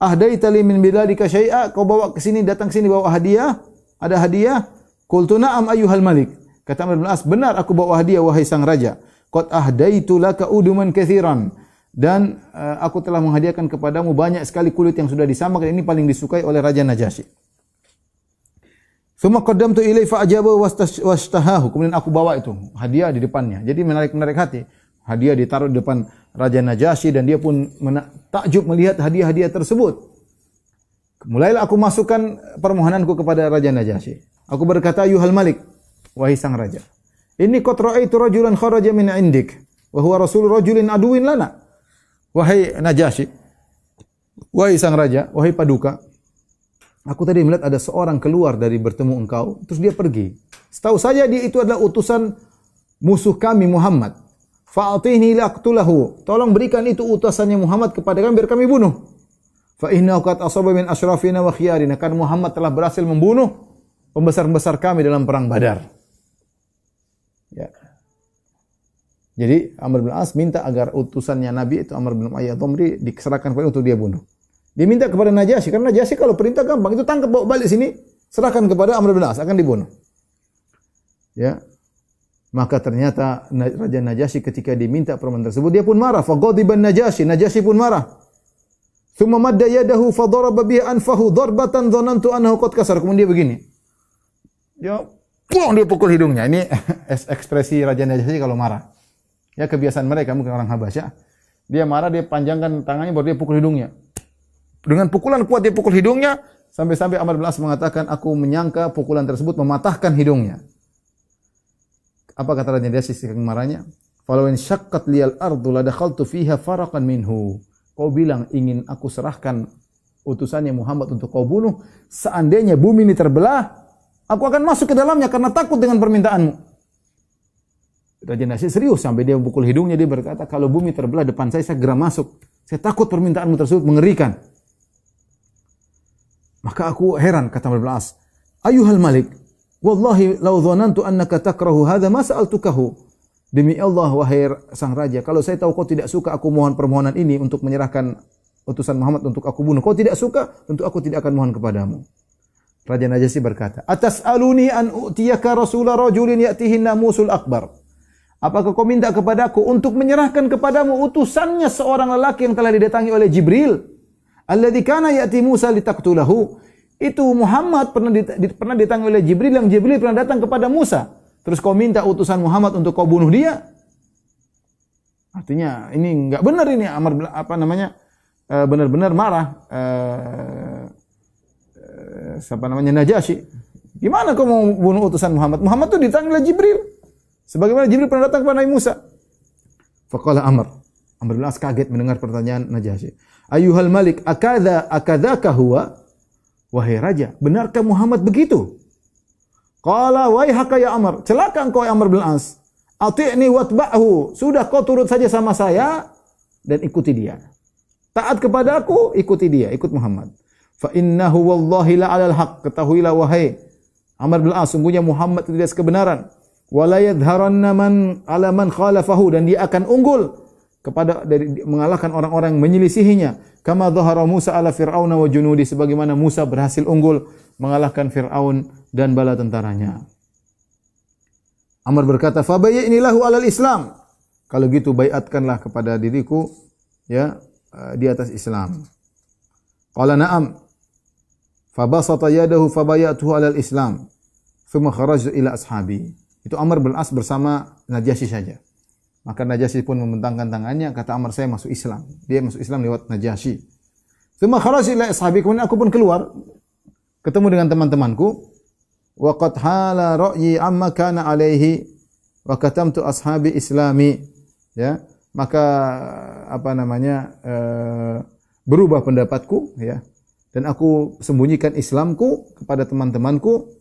"Ahdaita li min biladika syai'a?" Kau bawa ke sini, datang ke sini bawa hadiah? Ada hadiah? Qultu na'am ayyuhal malik. Kata Amr bin Al-As, "Benar, aku bawa hadiah wahai sang raja. Qad ahdaitu laka uduman katsiran." Dan aku telah menghadiahkan kepadamu banyak sekali kulit yang sudah disamak, dan ini paling disukai oleh Raja Najasyi. Tsumma qaddamtu ilaihi fa ajaba wastahahu. Kemudian aku bawa itu hadiah di depannya. Jadi menarik hati. Hadiah ditaruh di depan Raja Najasyi dan dia pun takjub melihat hadiah-hadiah tersebut. Mulailah aku masukkan permohonanku kepada Raja Najasyi. Aku berkata, "Ayuhal Malik, wahai sang raja, inni qad ra'aitu rajulan kharaja min 'indik wa huwa rasul rajulin aduwin lana." Wahai Najasyi, wahai sang raja, wahai paduka, aku tadi melihat ada seorang keluar dari bertemu engkau, terus dia pergi. Setahu saya dia itu adalah utusan musuh kami Muhammad. Fa'atihni laqtulahu. Tolong berikan itu utusannya Muhammad kepada kami biar kami bunuh. Fa innahu qad asaba min asyrafina wa khiyarina. Karena Muhammad telah berhasil membunuh pembesar-pembesar kami dalam perang Badar. Ya. Jadi Amr bin As minta agar utusannya Nabi itu Amr bin Umayyah Dhamri diserahkan kepada untuk dia bunuh. Dia minta kepada Najasyi karena Najasyi kalau perintah gampang, itu tangkap bawa balik sini, serahkan kepada Amr bin As akan dibunuh. Ya. Maka ternyata Raja Najasyi ketika diminta permintaan tersebut dia pun marah. Faghadiban Najasyi, Najasyi pun marah. Tsumma madda yadahu fadaraba bihi anfahu darbatan dhanantu annahu qad kasar. Kemudian dia begini. Ya, dia pukul hidungnya. Ini ekspresi Raja Najasyi kalau marah. Ya kebiasaan mereka mungkin orang Habasyah. Dia marah, dia panjangkan tangannya baru dia pukul hidungnya. Dengan pukulan kuat dia pukul hidungnya sampai-sampai Amr bin As mengatakan, "Aku menyangka pukulan tersebut mematahkan hidungnya." Apa kata Raja Najasyi saking marahnya? "Falau in syaqqat liyal ardu la dakhaltu fiha faraqan minhu." Kau bilang ingin aku serahkan utusannya Muhammad untuk kau bunuh, seandainya bumi ini terbelah, aku akan masuk ke dalamnya karena takut dengan permintaanmu. Raja Najasyi serius sampai dia memukul hidungnya, dia berkata, "Kalau bumi terbelah depan saya segera masuk. Saya takut permintaanmu tersebut mengerikan." Maka aku heran, kata Amr bin As, "Ayuhal Malik, wallahi law dhanantu annaka takrahu hadha ma sa'altukahu." Demi Allah wahai sang raja, kalau saya tahu kau tidak suka aku mohon permohonan ini untuk menyerahkan utusan Muhammad untuk aku bunuh, kau tidak suka, tentu aku tidak akan mohon kepadamu. Raja Najasyi berkata, "Atas'aluni an u'tiyaka rasula rajulin ya'tihi namusul akbar." Apakah kau minta kepadaku untuk menyerahkan kepadamu utusannya seorang lelaki yang telah didatangi oleh Jibril? Alladzi kana ya'ti Musa litaqtulahu. Itu Muhammad pernah didatangi oleh Jibril, yang Jibril pernah datang kepada Musa. Terus kau minta utusan Muhammad untuk kau bunuh dia? Artinya ini enggak benar ini. Amr benar-benar marah. Najasyi. Gimana kau mau bunuh utusan Muhammad? Muhammad itu didatangi oleh Jibril. Sebagaimana Jibril pernah datang kepada Nabi Musa. Faqala Amr bin As kaget mendengar pertanyaan Najasyi. "Ayuhal Malik, akadzaka huwa?" Wahai raja, benarkah Muhammad begitu? Qala waihaka ya Amr, celaka engkau Amr bin As. Ati'ni watba'hu, sudah kau turut saja sama saya dan ikuti dia. Taat kepada aku, ikuti dia, ikut Muhammad. Fa innahu wallahi la 'alal haqq, ketahuilah wahai Amr bin As, sungguhnya Muhammad itu di atas kebenaran. Wala yadhharanna man 'ala man khalafahu, dan dia akan unggul kepada dari mengalahkan orang-orang yang menyelisihinya. Kama dhahara Musa ala Fir'aun wa junudi, sebagaimana Musa berhasil unggul mengalahkan Fir'aun dan bala tentaranya. Amr berkata, "Fabayyi'ni lahu 'alal Islam." Kalau gitu baiatkanlah kepada diriku ya di atas Islam. Qala na'am. Fabasata yadahu fabayatuhu 'alal Islam. Tsumma kharajtu ila ashabi. Itu Amr bin As bersama Najasyi saja. Maka Najasyi pun membentangkan tangannya, kata Amr, saya masuk Islam. Dia masuk Islam lewat Najasyi. Tsumma kharajtu ila ashabi, kemudian aku pun keluar ketemu dengan teman-temanku. Wa qad hala ra'yi amma kana alaihi wa katamtu ashabi islami. Ya, maka berubah pendapatku ya. Dan aku sembunyikan Islamku kepada teman-temanku.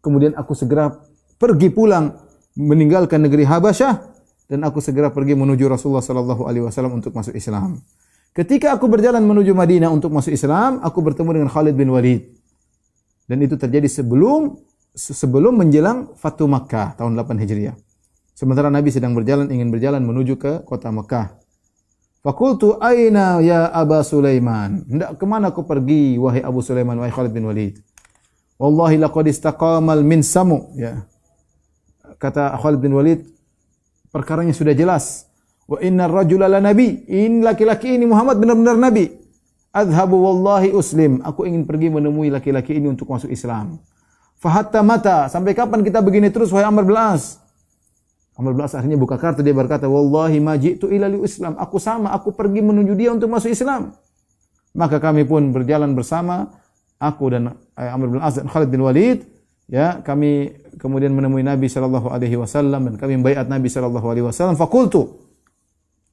Kemudian aku segera pergi pulang meninggalkan negeri Habasyah dan aku segera pergi menuju Rasulullah sallallahu alaihi wasallam untuk masuk Islam. Ketika aku berjalan menuju Madinah untuk masuk Islam, aku bertemu dengan Khalid bin Walid. Dan itu terjadi sebelum menjelang Fatu Makkah tahun 8 Hijriah. Sementara Nabi sedang ingin berjalan menuju ke kota Makkah. Faqultu aina ya Aba Sulaiman? Hendak kemana kau pergi wahai Abu Sulaiman, wahai Khalid bin Walid? Wallahi laqad istaqamal min samu, ya. Kata Khalid bin Walid, perkaranya sudah jelas. Wa innar rajula la nabi. In laki-laki ini Muhammad benar-benar nabi. Adhabu wallahi uslim. Aku ingin pergi menemui laki-laki ini untuk masuk Islam. Fahatta mata. Sampai kapan kita begini terus wahai Amr bin As? Amr bin As akhirnya buka kartu, dia berkata, "Wallahi ma ji'tu ila Islam." Aku pergi menuju dia untuk masuk Islam. Maka kami pun berjalan bersama, aku dan Amr bin As dan Khalid bin Walid, ya, kami kemudian menemui Nabi sallallahu alaihi wasallam dan kami membaiat Nabi sallallahu alaihi wasallam. Faqultu,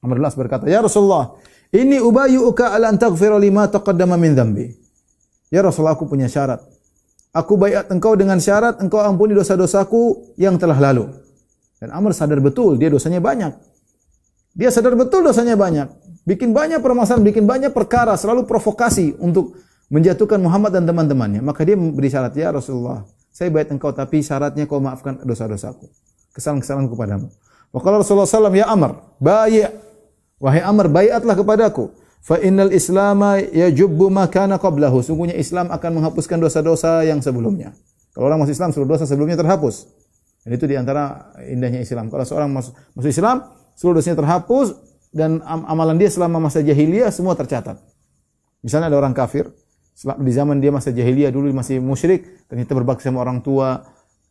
Amr bin As berkata, "Ya Rasulullah, inni ubayyuka ala an taghfira lima taqaddama min dhanbi." Ya Rasulullah, aku punya syarat Aku baiat engkau dengan syarat engkau ampuni dosa-dosaku yang telah lalu. Dan Amr sadar betul dia dosanya banyak. Dia sadar betul dosanya banyak. Bikin banyak permasalahan, bikin banyak perkara, selalu provokasi untuk menjatuhkan Muhammad dan teman-temannya. Maka dia beri syarat, ya Rasulullah, saya baiat engkau tapi syaratnya kau maafkan dosa-dosaku, kesalahan-kesalahanku padamu. Maka Rasulullah SAW, ya Amr, baiat. Wahai Amr, baiatlah kepadaku. Fa innal islama yajubbu ma kana qablahu. Sungguhnya Islam akan menghapuskan dosa-dosa yang sebelumnya. Kalau orang masuk Islam, seluruh dosa sebelumnya terhapus. Dan itu di antara indahnya Islam. Kalau seorang masuk Islam, seluruh dosanya terhapus dan amalan dia selama masa jahiliyah semua tercatat. Misalnya ada orang kafir, di zaman dia masa jahiliyah dulu masih musyrik, ternyata berbakti sama orang tua,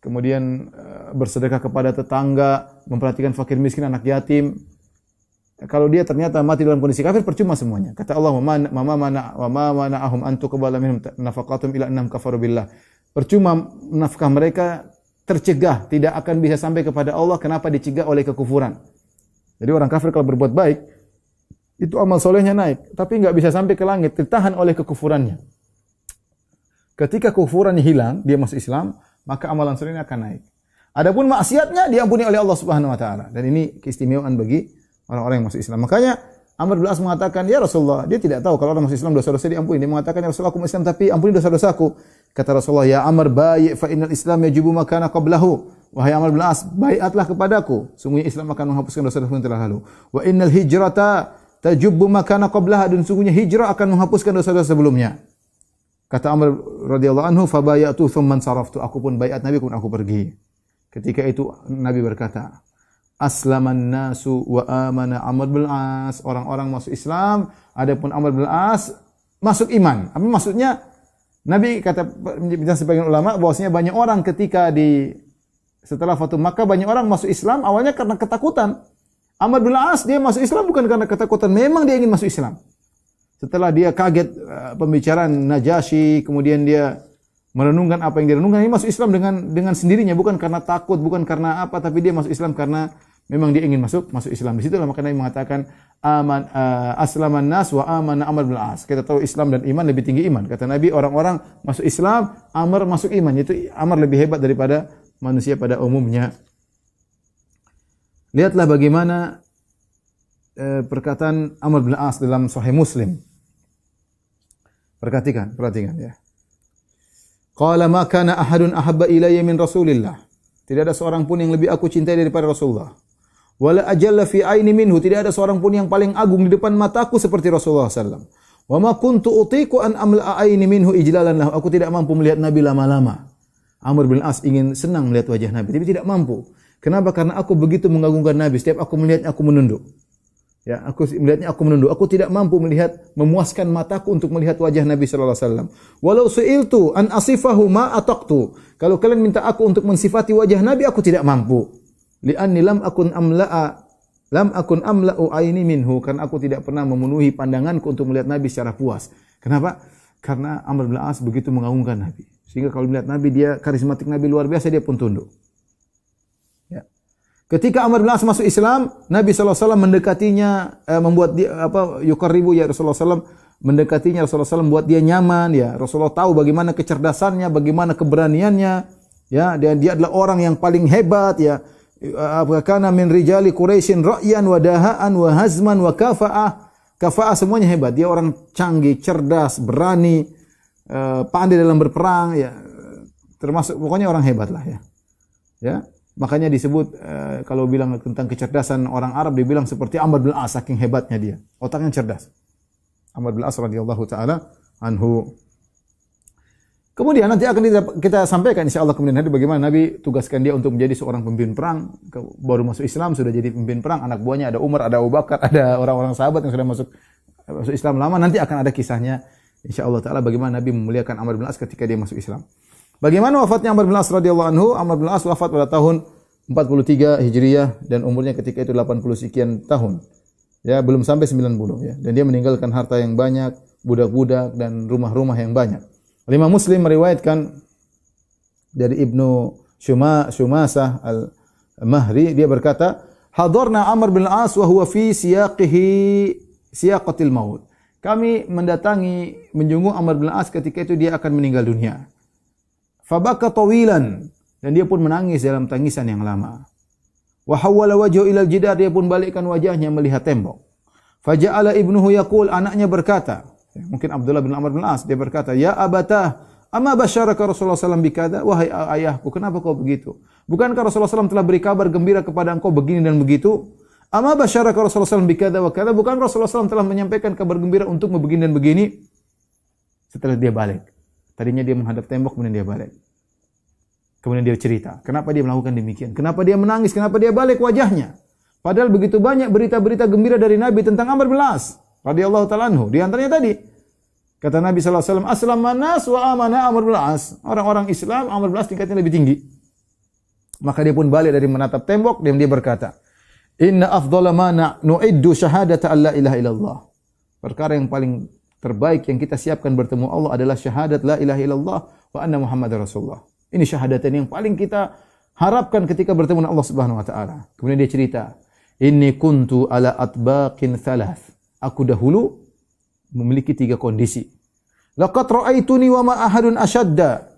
kemudian bersedekah kepada tetangga, memperhatikan fakir miskin, anak yatim. Kalau dia ternyata mati dalam kondisi kafir, percuma semuanya. Kata Allah, wa ma mana'ahum an tuqbala minhum nafaqatum illa annahum kafaru billah. Percuma nafkah mereka tercegah, tidak akan bisa sampai kepada Allah. Kenapa dicegah? Oleh kekufuran. Jadi orang kafir kalau berbuat baik, itu amal solehnya naik, tapi nggak bisa sampai ke langit, ditahan oleh kekufurannya. Ketika kekufurannya hilang, dia masuk Islam, maka amalan solehnya akan naik. Adapun maksiatnya diampuni oleh Allah Subhanahu wa taala. Dan ini keistimewaan bagi orang-orang yang masuk Islam. Makanya Amr bin As mengatakan, ya Rasulullah, dia tidak tahu kalau orang masuk Islam dosa-dosa diampuni. Dia mengatakan, ya Rasulullah, aku masuk Islam tapi ampuni dosa-dosaku. Kata Rasulullah, ya Amr, bai' fa innal Islam yajibu ma kana qablahu. Wahai Amr bin As, baiatlah kepadaku. Sungguhnya Islam akan menghapuskan dosa-dosa yang telah lalu. Wa innal hijrata tajubbu ma kana qablaha. Dan sungguhnya hijrah akan menghapuskan dosa-dosa sebelumnya. Kata Amr radhiyallahu anhu, fa bayatu thumma saraftu. Aku pun baiat Nabi, kemudian aku pergi. Ketika itu Nabi berkata, aslaman nasu wa amana Amr bin As. Orang-orang masuk Islam, adapun Amr bin As masuk iman. Apa maksudnya? Nabi kata sebagian ulama bahwasanya banyak orang ketika setelah Fatu Makkah banyak orang masuk Islam awalnya karena ketakutan. Amr bin As dia masuk Islam bukan karena ketakutan, memang dia ingin masuk Islam. Setelah dia kaget pembicaraan Najasyi, kemudian dia merenungkan apa yang direnungkan, dia masuk Islam dengan sendirinya, bukan karena takut, bukan karena apa, tapi dia masuk Islam karena memang dia ingin masuk Islam. Di situlah maka Nabi mengatakan aslaman nas wa amana Amr bin As. Kita tahu Islam dan iman lebih tinggi iman. Kata Nabi, orang-orang masuk Islam, Amr masuk iman. Itu Amr lebih hebat daripada manusia pada umumnya. Lihatlah bagaimana perkataan Amr bin As dalam Sahih Muslim. Perhatikan ya. Qala ma kana ahadun ahabba ilayya min Rasulillah. Tidak ada seorang pun yang lebih aku cintai daripada Rasulullah. Wala ajalla fi aini minhu. Tidak ada seorang pun yang paling agung di depan mataku seperti Rasulullah sallallahu alaihi wasallam. Wa ma kuntu utiqu an amla'a aini minhu ijlalan lahu. Aku tidak mampu melihat Nabi lama-lama. Amr bin As ingin senang melihat wajah Nabi, tapi tidak mampu. Kenapa? Karena aku begitu mengagungkan Nabi. Setiap aku melihatnya aku menunduk. Ya, aku melihatnya aku menunduk. Aku tidak mampu memuaskan mataku untuk melihat wajah Nabi sallallahu alaihi wasallam. Walau su'iltu an asifahu ma ataqtu. Kalau kalian minta aku untuk mensifati wajah Nabi, aku tidak mampu. Li'anni lam akun amla'u aini minhu. Karena aku tidak pernah memenuhi pandanganku untuk melihat Nabi secara puas. Kenapa? Karena Amr bin As begitu mengagungkan Nabi. Sehingga kalau melihat Nabi, dia karismatik Nabi luar biasa, dia pun tunduk. Ya. Ketika Amr bin As masuk Islam, Nabi SAW mendekatinya, membuat dia yuqarribu ya Rasulullah SAW, mendekatinya Rasulullah SAW, membuat dia nyaman. Ya, Rasulullah tahu bagaimana kecerdasannya, bagaimana keberaniannya. Ya, dan dia adalah orang yang paling hebat. Ya, kana min rijali Quraisyin ra'yan wa dahaan wa hazman wa kafa'ah. Kafa'ah semuanya hebat. Dia orang canggih, cerdas, berani, pandai dalam berperang. Ya, termasuk pokoknya orang hebat lah ya. Ya. Makanya disebut kalau bilang tentang kecerdasan orang Arab dibilang seperti Amr bin As, saking hebatnya dia. Otaknya cerdas. Amr bin As radhiyallahu taala anhu. Kemudian nanti akan kita sampaikan insyaallah kemudian hari bagaimana Nabi tugaskan dia untuk menjadi seorang pemimpin perang. Baru masuk Islam sudah jadi pemimpin perang. Anak buahnya ada Umar, ada Abu Bakar, ada orang-orang sahabat yang sudah masuk Islam lama. Nanti akan ada kisahnya insyaallah taala bagaimana Nabi memuliakan Amr bin As ketika dia masuk Islam. Bagaimana wafatnya Amr bin As radhiyallahu anhu? Amr bin As wafat pada tahun 43 Hijriah dan umurnya ketika itu 80 sekian tahun. Ya, belum sampai 90 ya. Dan dia meninggalkan harta yang banyak, budak-budak dan rumah-rumah yang banyak. Imam Muslim meriwayatkan dari Ibnu Shumasah Al-Mahri, dia berkata, "Hadarna Amr bin As wa huwa fi siyaqatil maut." Kami mendatangi menjenguk Amr bin As ketika itu dia akan meninggal dunia. Fabaka tawilan, dan dia pun menangis dalam tangisan yang lama. Wa hawwala wajhahu ilal jidar, dia pun balikkan wajahnya melihat tembok. Faja'ala ibnuhu yaqul, anaknya berkata, mungkin Abdullah bin Amr bin As, dia berkata, "Ya abatah, amma basyaraka Rasulullah sallallahu bikada?" Wahai ayahku, kenapa kau begitu? Bukankah Rasulullah sallallahu telah beri kabar gembira kepada engkau begini dan begitu? Amma basyaraka Rasulullah sallallahu bikada wa kada? Bukan Rasulullah sallallahu telah menyampaikan kabar gembira untuk begini dan begini? Setelah dia balik. Tadinya dia menghadap tembok, kemudian dia balik. Kemudian dia cerita, kenapa dia melakukan demikian? Kenapa dia menangis? Kenapa dia balik wajahnya? Padahal begitu banyak berita-berita gembira dari Nabi tentang Amr bin As radhiyallahu ta'ala anhu. Di antaranya tadi, kata Nabi sallallahu alaihi wasallam, "Aslaman nas wa amana Amr bin As." Orang-orang Islam, Amr bin As tingkatnya lebih tinggi. Maka dia pun balik dari menatap tembok dan dia berkata, "Inna afdhala ma nu'iddu syahadata alla ilaha illallah." Perkara yang paling terbaik yang kita siapkan bertemu Allah adalah syahadat la ilaha illallah wa anna Muhammadar Rasulullah. Ini syahadatan yang paling kita harapkan ketika bertemu dengan Allah Subhanahu wa taala. Kemudian dia cerita, "Inni kuntu ala atbaqin thalath." Aku dahulu memiliki 3 kondisi. Laqad ra'aituni wa ma ahadun ashadda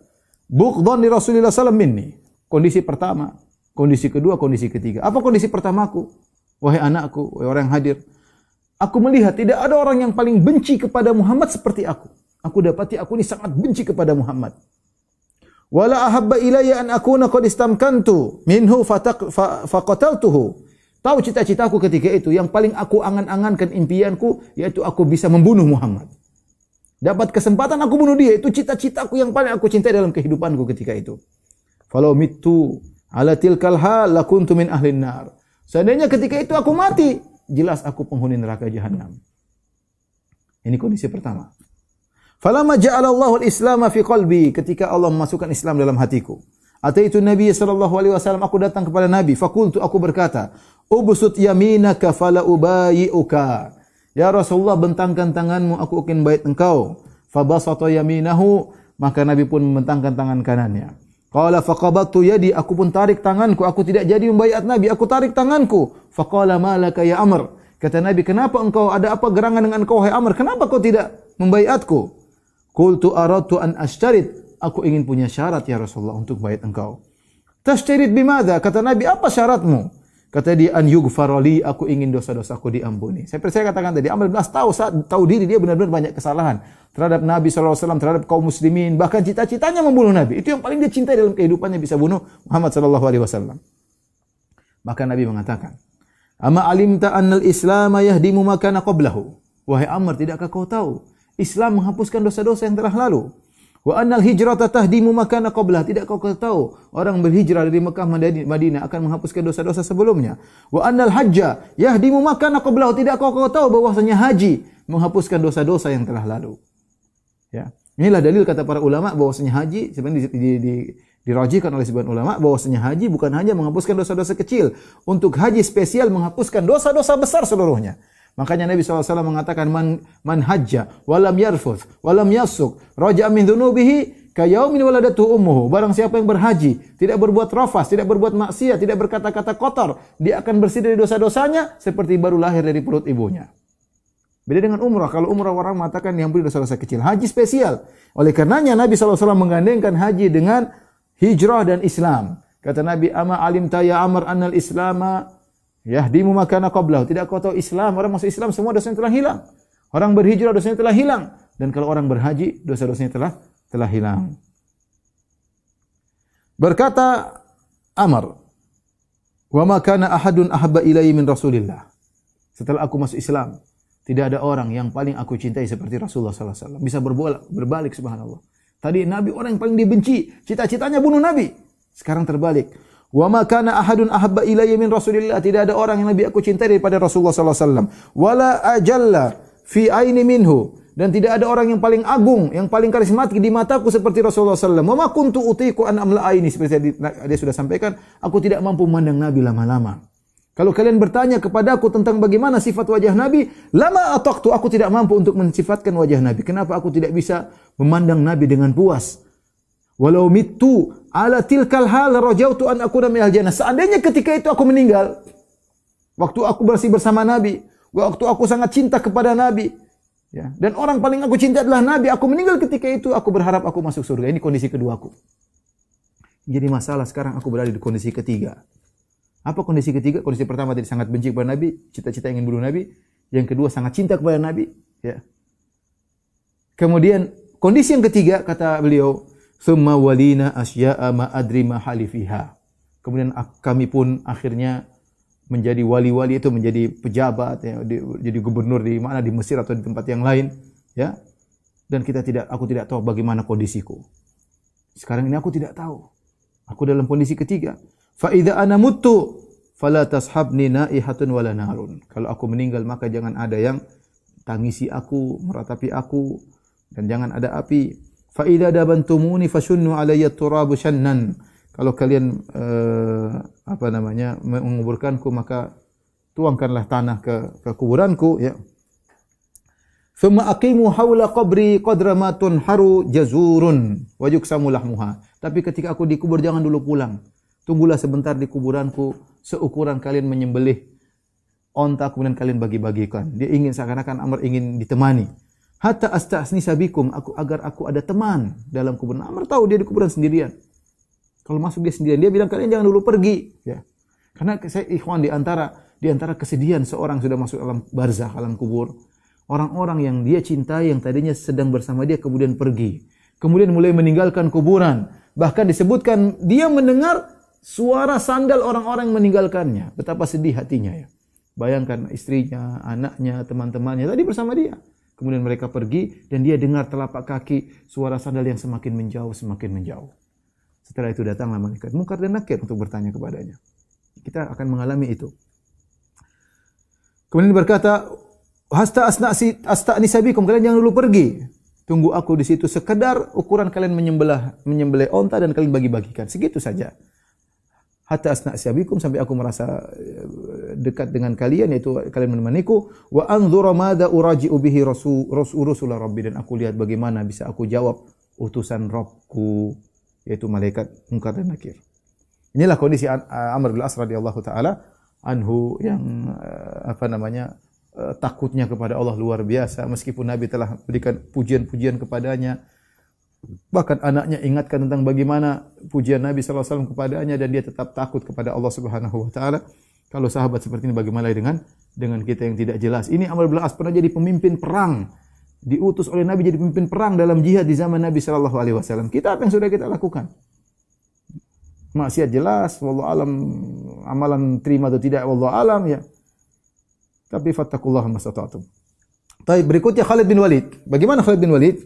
bughdan li Rasulillah sallallahu minni. Kondisi pertama, kondisi kedua, kondisi ketiga. Apa kondisi pertamaku? Wahai anakku, wahai orang yang hadir, aku melihat tidak ada orang yang paling benci kepada Muhammad seperti aku. Aku dapati aku ini sangat benci kepada Muhammad. Wala ahabba ilayya an akuna qad istamkantu minhu faqataltuhu. Tahu cita-citaku ketika itu, yang paling aku angan-angankan impianku yaitu aku bisa membunuh Muhammad. Dapat kesempatan aku bunuh dia, itu cita-citaku yang paling aku cintai dalam kehidupanku ketika itu. Falau mittu ala tilkal hal lakuntu min ahlin nar. Seandainya ketika itu aku mati, jelas aku penghuni neraka jahanam. Ini kondisi pertama. Falamma ja'ala Allahu al-Islam fi qalbi, ketika Allah memasukkan Islam dalam hatiku. Ataitu Nabi sallallahu alaihi wasallam, aku datang kepada Nabi, faqultu, aku berkata, "Ubsut yaminaka fala ubayi'uka." Ya Rasulullah, bentangkan tanganmu, aku akan bait engkau. Fabasata yaminahu, maka Nabi pun membentangkan tangan kanannya. Qala faqabattu yadi, aku pun tarik tanganku, aku tidak jadi membaiat Nabi, aku tarik tanganku. Faqala malaka ya Amr, kata Nabi, kenapa engkau, ada apa gerangan dengan engkau, hai Amr, kenapa kau tidak membaiatku? Qultu aradtu an ashtarit, aku ingin punya syarat ya Rasulullah untuk baiat engkau. Tashtarit bimadza, kata Nabi, apa syaratmu? Kata dia, an yughfara li, aku ingin dosa-dosaku diampuni. Saya katakan tadi, Amr bin As tahu diri dia benar-benar banyak kesalahan terhadap Nabi SAW, terhadap kaum muslimin, bahkan cita-citanya membunuh Nabi. Itu yang paling dia cintai dalam kehidupannya, bisa bunuh Muhammad SAW. Maka Nabi mengatakan, "Ama alimta annal Islam yahdimu ma kana qablahu?" Wahai Amr, tidakkah kau tahu Islam menghapuskan dosa-dosa yang telah lalu? Wa annal hijrata tahdimu ma kana qablah, tidak kau tahu orang berhijrah dari Mekah Madinah akan menghapuskan dosa-dosa sebelumnya. Wa annal hajja yahdimu ma kana qablah, tidak kau tahu bahwasanya haji menghapuskan dosa-dosa yang telah lalu. Ya. Inilah dalil kata para ulama bahwasanya haji sebenarnya dirajikan oleh sebagian ulama bahwasanya haji bukan hanya menghapuskan dosa-dosa kecil, untuk haji spesial menghapuskan dosa-dosa besar seluruhnya. Makanya Nabi SAW mengatakan, man hajja walam yarfuth walam yasuk raja'a min dhunubihi kayaumin waladatuhu ummuhu. Barang siapa yang berhaji, tidak berbuat rafas, tidak berbuat maksiat, tidak berkata-kata kotor, dia akan bersih dari dosa-dosanya seperti baru lahir dari perut ibunya. Beda dengan umrah. Kalau umrah orang mengatakan yang beri dosa-dosa kecil. Haji spesial. Oleh karenanya Nabi SAW menggandengkan haji dengan hijrah dan Islam. Kata Nabi, "Ama alimta ya Amr annal islama yahdimu ma kana qablahu." Tidak kau tahu Islam, orang masuk Islam semua dosanya telah hilang. Orang berhijrah dosanya telah hilang, dan kalau orang berhaji dosa-dosanya telah hilang. Berkata Amr, "Wa ma kana ahadun ahabba ilayya min Rasulillah." Setelah aku masuk Islam, tidak ada orang yang paling aku cintai seperti Rasulullah sallallahu alaihi wasallam. Bisa berbalik, subhanallah. Tadi Nabi orang yang paling dibenci, cita-citanya bunuh Nabi. Sekarang terbalik. Wa ma kana ahadun ahabba ilayya min Rasulillah, tidak ada orang yang lebih aku cintai daripada Rasulullah sallallahu alaihi wasallam. Wala ajalla fi aini minhu, dan tidak ada orang yang paling agung, yang paling karismatik di mataku seperti Rasulullah sallallahu alaihi wasallam. Wa ma kuntu utiqu an amla aini, seperti dia sudah sampaikan, aku tidak mampu memandang Nabi lama-lama. Kalau kalian bertanya kepadaku tentang bagaimana sifat wajah Nabi, lama ataqtu, aku tidak mampu untuk mensifatkan wajah Nabi. Kenapa aku tidak bisa memandang Nabi dengan puas? Walau mittu ala tilkal hal rajautu an akuna minal jannah. Seandainya ketika itu aku meninggal, waktu aku bersih bersama Nabi, waktu aku sangat cinta kepada Nabi, ya, dan orang paling aku cinta adalah Nabi, aku meninggal ketika itu, aku berharap aku masuk surga. Ini kondisi keduaku. Jadi masalah sekarang aku berada di kondisi ketiga. Apa kondisi ketiga? Kondisi pertama tadi sangat benci kepada Nabi, cita-cita ingin bunuh Nabi. Yang kedua sangat cinta kepada Nabi. Ya. Kemudian kondisi yang ketiga kata beliau, "Tsumma walina asya'a ma adri ma halifiha." Kemudian kami pun akhirnya menjadi wali-wali, itu menjadi pejabat, ya, jadi gubernur di mana, di Mesir atau di tempat yang lain, ya. Dan aku tidak tahu bagaimana kondisiku. Sekarang ini aku tidak tahu. Aku dalam kondisi ketiga. Fa idza ana muttu fala tashabni naihatun wala narun. Kalau aku meninggal maka jangan ada yang tangisi aku, meratapi aku, dan jangan ada api. Fa idza dabantumuni fashunnu alayya turabu shannan. Kalau kalian menguburkanku maka tuangkanlah tanah ke kuburanku, ya. Thumma aqimu haula qabri qadra ma tunharu jazurun wa yuksamu lahmuha. Tapi ketika aku dikubur jangan dulu pulang. Tunggulah sebentar di kuburanku seukuran kalian menyembelih onta kemudian kalian bagi-bagikan. Dia ingin seakan-akan Amr ingin ditemani. Hatta astasnisa bikum, agar aku ada teman dalam kuburan. Amr tahu dia di kuburan sendirian. Kalau masuk dia sendirian, dia bilang kalian jangan dulu pergi, ya. Karena saya ikhwan di antara kesedihan seorang sudah masuk alam barzakh, alam kubur. Orang-orang yang dia cintai, yang tadinya sedang bersama dia, kemudian pergi. Kemudian mulai meninggalkan kuburan. Bahkan disebutkan, dia mendengar suara sandal orang-orang yang meninggalkannya. Betapa sedih hatinya, ya. Bayangkan istrinya, anaknya, teman-temannya, tadi bersama dia. Kemudian mereka pergi, dan dia dengar telapak kaki, suara sandal yang semakin menjauh, semakin menjauh. Setelah itu datanglah malaikat Munkar dan Nakir untuk bertanya kepadanya. Kita akan mengalami itu. Kemudian berkata, "Hasta asta'nisa bikum, kalian jangan dulu pergi. Tunggu aku di situ sekedar ukuran kalian menyembelih onta dan kalian bagi-bagikan. Segitu saja. Hatta asta'nisa bikum, sampai aku merasa dekat dengan kalian, yaitu kalian menemaniku. Wa anzura madza uraji'u bihi rasul rabbi, dan aku lihat bagaimana bisa aku jawab utusan Rabbku, yaitu malaikat Munkar dan Nakir." Inilah kondisi Amr bin As radhiyallahu taala anhu yang takutnya kepada Allah luar biasa, meskipun Nabi telah berikan pujian-pujian kepadanya. Bahkan anaknya ingatkan tentang bagaimana pujian Nabi sallallahu alaihi wasallam kepadanya, dan dia tetap takut kepada Allah Subhanahu wa taala. Kalau sahabat seperti ini, bagaimana dengan kita yang tidak jelas? Ini Amr bin As pernah jadi pemimpin perang, diutus oleh Nabi jadi pemimpin perang dalam jihad di zaman Nabi sallallahu alaihi wasallam. Kita apa yang sudah kita lakukan? Maksiat jelas, wallahu alam, amalan terima atau tidak wallahu alam, ya. Tapi fattaqullaha mastata'tum. Baik, berikutnya Khalid bin Walid. Bagaimana Khalid bin Walid?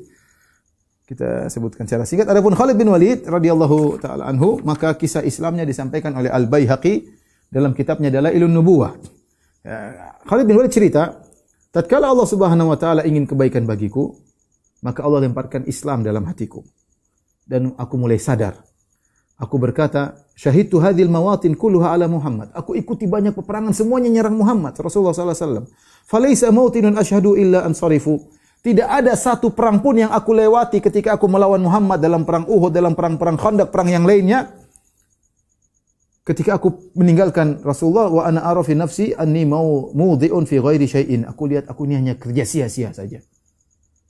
Kita sebutkan secara singkat. Adapun Khalid bin Walid radhiyallahu taala anhu, maka kisah Islamnya disampaikan oleh Al-Baihaqi dalam kitabnya Dalailun Nubuwah. Khalid bin Walid cerita, tatkala Allah Subhanahu wa taala ingin kebaikan bagiku, maka Allah lemparkan Islam dalam hatiku. Dan aku mulai sadar. Aku berkata, syahidtu hadhil mawatin kulluha ala Muhammad. Aku ikuti banyak peperangan, semuanya nyerang Muhammad, Rasulullah sallallahu alaihi wasallam. Falaisa mautinun asyhadu illa ansarifu. Tidak ada satu perang pun yang aku lewati ketika aku melawan Muhammad dalam perang Uhud, dalam perang-perang Khandaq, perang yang lainnya. Ketika aku meninggalkan Rasulullah, wa ana ara fi nafsi anni mudhi'un fi ghairi syai'in. Aku lihat aku ini hanya kerja sia-sia saja.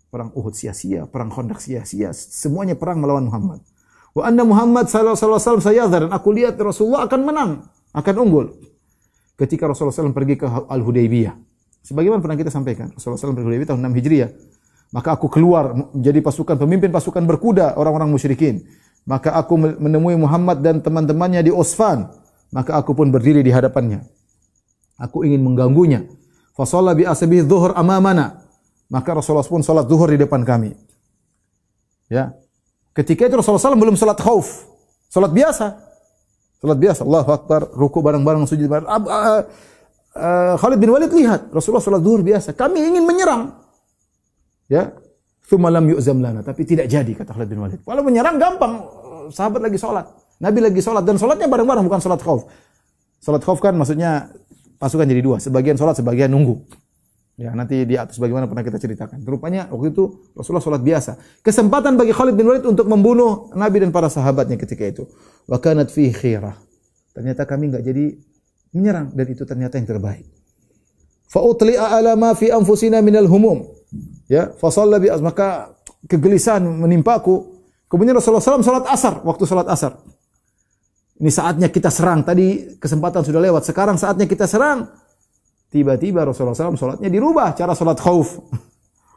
Perang Uhud sia-sia, perang Khandaq sia-sia, semuanya perang melawan Muhammad. Wa anna Muhammad sallallahu alaihi wasallam sayadhar, dan aku lihat Rasulullah akan menang, akan unggul. Ketika Rasulullah SAW pergi ke Al-Hudaybiyah, sebagaimana pernah kita sampaikan, Rasulullah SAW pergi ke Hudaybiyah tahun 6 Hijriah, maka aku keluar menjadi pemimpin pasukan berkuda orang-orang musyrikin. Maka aku menemui Muhammad dan teman-temannya di Usfan, maka aku pun berdiri di hadapannya. Aku ingin mengganggunya. Fa shalla bi ashabihi dhuhr amamana, maka Rasulullah pun salat zuhur di depan kami. Ya. Ketika itu Rasulullah SAW belum salat khauf, salat biasa. Salat biasa, Allahu Akbar, ruku bareng-bareng, sujud bareng. Khalid bin Walid lihat Rasulullah salat zuhur biasa. Kami ingin menyerang. Ya. Tsumma lam yu'zam lana, tapi tidak jadi, kata Khalid bin Walid. Kalau menyerang gampang, sahabat lagi salat, Nabi lagi salat, dan salatnya bareng-bareng, bukan salat khauf. Salat khauf kan maksudnya pasukan jadi dua, sebagian salat, sebagian nunggu. Ya, nanti di atas bagaimana pernah kita ceritakan. Rupanya waktu itu Rasulullah salat biasa. Kesempatan bagi Khalid bin Walid untuk membunuh Nabi dan para sahabatnya ketika itu. Wa kanat fihi khirah. Ternyata kami enggak jadi menyerang, dan itu ternyata yang terbaik. Fa utli'a ala ma fi anfusina minal humum. Ya, fa shalla bi, maka kegelisahan menimpaku. Kemudian Rasulullah SAW salat asar, waktu salat asar. Ini saatnya kita serang. Tadi kesempatan sudah lewat. Sekarang saatnya kita serang. Tiba-tiba Rasulullah SAW salatnya dirubah. Cara salat khauf.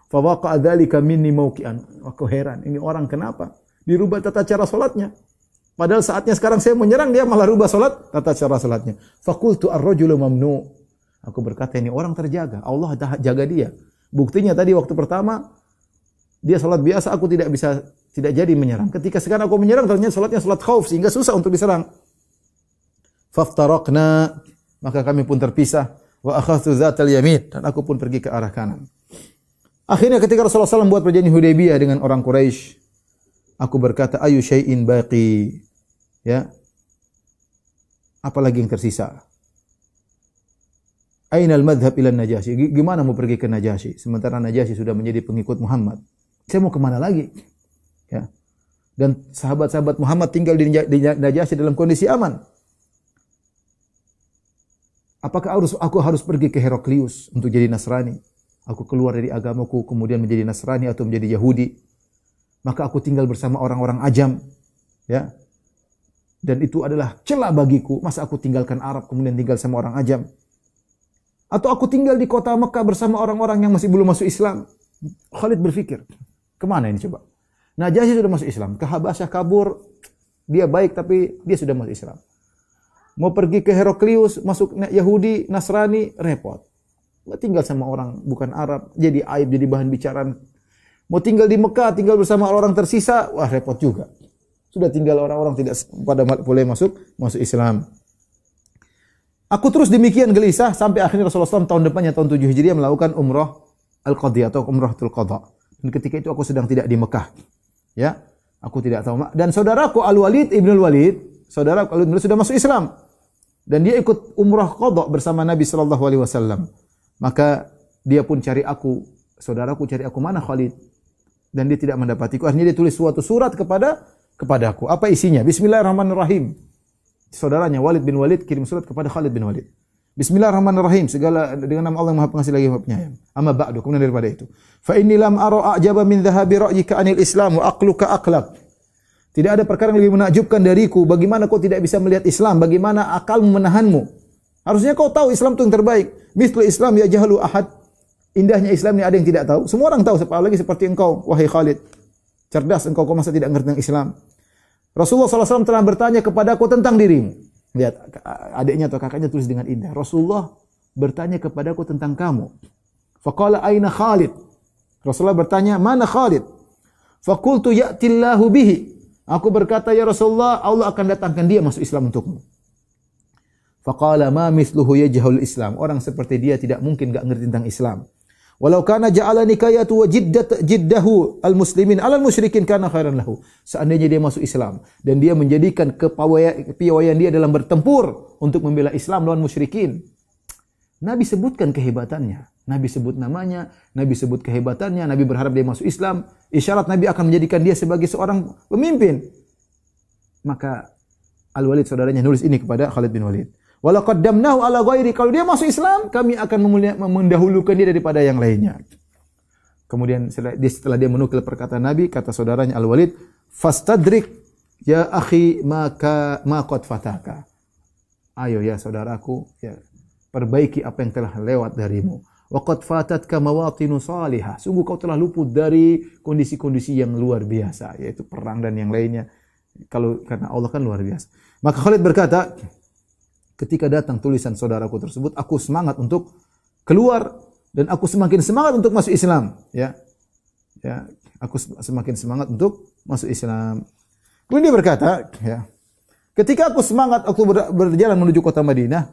Fawaqa'a dzalika minni mauqi'an. Aku heran. Ini orang kenapa? Dirubah tata cara salatnya. Padahal saatnya sekarang saya menyerang, dia malah rubah salat. Tata cara salatnya. Faqultu ar-rajulu mamnu. Aku berkata ini orang terjaga. Allah jaga dia. Buktinya tadi waktu pertama. Dia salat biasa, aku tidak jadi menyerang. Ketika sekarang aku menyerang, ternyata salatnya salat khauf sehingga susah untuk diserang. Faftaraqna, maka kami pun terpisah. Wa akhadtu dzatal yamin, dan aku pun pergi ke arah kanan. Akhirnya ketika Rasulullah SAW buat perjanjian Hudaybiyah dengan orang Quraisy, aku berkata ayu syai'in baqi. Ya. Apalagi yang tersisa? Ainal madhhab ila Najasyi? Gimana mau pergi ke Najasyi sementara Najasyi sudah menjadi pengikut Muhammad? Saya mau kemana lagi? Ya. Dan sahabat-sahabat Muhammad tinggal di Najasyi dalam kondisi aman. Apakah aku harus pergi ke Heraklius untuk jadi Nasrani? Aku keluar dari agamaku kemudian menjadi Nasrani atau menjadi Yahudi. Maka aku tinggal bersama orang-orang Ajam. Ya. Dan itu adalah celah bagiku. Masa aku tinggalkan Arab kemudian tinggal sama orang Ajam? Atau aku tinggal di kota Mekah bersama orang-orang yang masih belum masuk Islam? Khalid berpikir. Kemana ini coba? Najasyi sudah masuk Islam. Ke Habasyah kabur. Dia baik tapi dia sudah masuk Islam. Mau pergi ke Heraklius, masuk Yahudi, Nasrani, repot. Tinggal sama orang bukan Arab, jadi aib, jadi bahan bicaraan. Mau tinggal di Mekah, tinggal bersama orang tersisa, wah repot juga. Sudah tinggal orang-orang tidak pada boleh masuk Islam. Aku terus demikian gelisah sampai akhirnya Rasulullah SAW tahun depannya tahun 7 Hijriah melakukan umrah Al-Qadiyah atau umratul qadha. Dan ketika itu aku sedang tidak di Mekah. Ya, aku tidak tahu. Dan saudaraku Al-Walid Ibnul Walid, saudaraku Al-Walid sudah masuk Islam. Dan dia ikut umrah qadha bersama Nabi sallallahu alaihi wasallam. Maka dia pun cari aku, saudaraku cari aku, mana Khalid? Dan dia tidak mendapatiku. Akhirnya dia tulis suatu surat kepadaku. Apa isinya? Bismillahirrahmanirrahim. Saudaranya Walid bin Walid kirim surat kepada Khalid bin Walid. Bismillahirrahmanirrahim. Segala dengan nama Allah yang Maha Pengasih lagi Maha Penyayang. Amma ba'du. Kemudian daripada itu. Fa inni lam ara a'jaba min dhahabi ra'yika anil Islam wa aqluka aqlak. Tidak ada perkara yang lebih menakjubkan dariku. Bagaimana kau tidak bisa melihat Islam? Bagaimana akalmu menahanmu? Harusnya kau tahu Islam itu yang terbaik. Mislu Islam ya jahalu ahad. Indahnya Islam ini ada yang tidak tahu. Semua orang tahu, apalagi seperti engkau, wahai Khalid. Cerdas engkau masa tidak mengerti tentang Islam. Rasulullah SAW telah bertanya kepadaku tentang dirimu. Lihat, adiknya atau kakaknya tulis dengan indah. Rasulullah bertanya kepadaku tentang kamu. Faqala aina Khalid? Rasulullah bertanya, mana Khalid? Faqultu ya'tillahu bihi. Aku berkata, ya Rasulullah, Allah akan datangkan dia masuk Islam untukmu. Faqala ma mithluhu yajhul Islam. Orang seperti dia tidak mungkin enggak ngerti tentang Islam. Walau kana ja'ala nikayatu wa jiddahu al-muslimin 'ala al-musyrikin kana khairan lahu. Seandainya dia masuk Islam dan dia menjadikan kepiawaian dia dalam bertempur untuk membela Islam lawan musyrikin. Nabi sebutkan kehebatannya, Nabi sebut namanya, Nabi sebut kehebatannya, Nabi berharap dia masuk Islam, isyarat Nabi akan menjadikan dia sebagai seorang pemimpin. Maka Al-Walid saudaranya nulis ini kepada Khalid bin Walid. Walau qaddamnahu ala ghairi, kalau dia masuk Islam, kami akan mendahulukan dia daripada yang lainnya. Kemudian setelah dia menukil perkataan Nabi, kata saudaranya Al-Walid, fastadrik ya akhi ma qad fataka. Ayo ya saudaraku, ya, perbaiki apa yang telah lewat darimu. Wa qad fatatka mawatinu salihah. Sungguh kau telah luput dari kondisi-kondisi yang luar biasa, yaitu perang dan yang lainnya. Karena Allah kan luar biasa. Maka Khalid berkata, ketika datang tulisan saudaraku tersebut, aku semangat untuk keluar dan aku semakin semangat untuk masuk Islam. Ya, aku semakin semangat untuk masuk Islam. Kemudian dia berkata, ya, ketika aku semangat, aku berjalan menuju kota Madinah.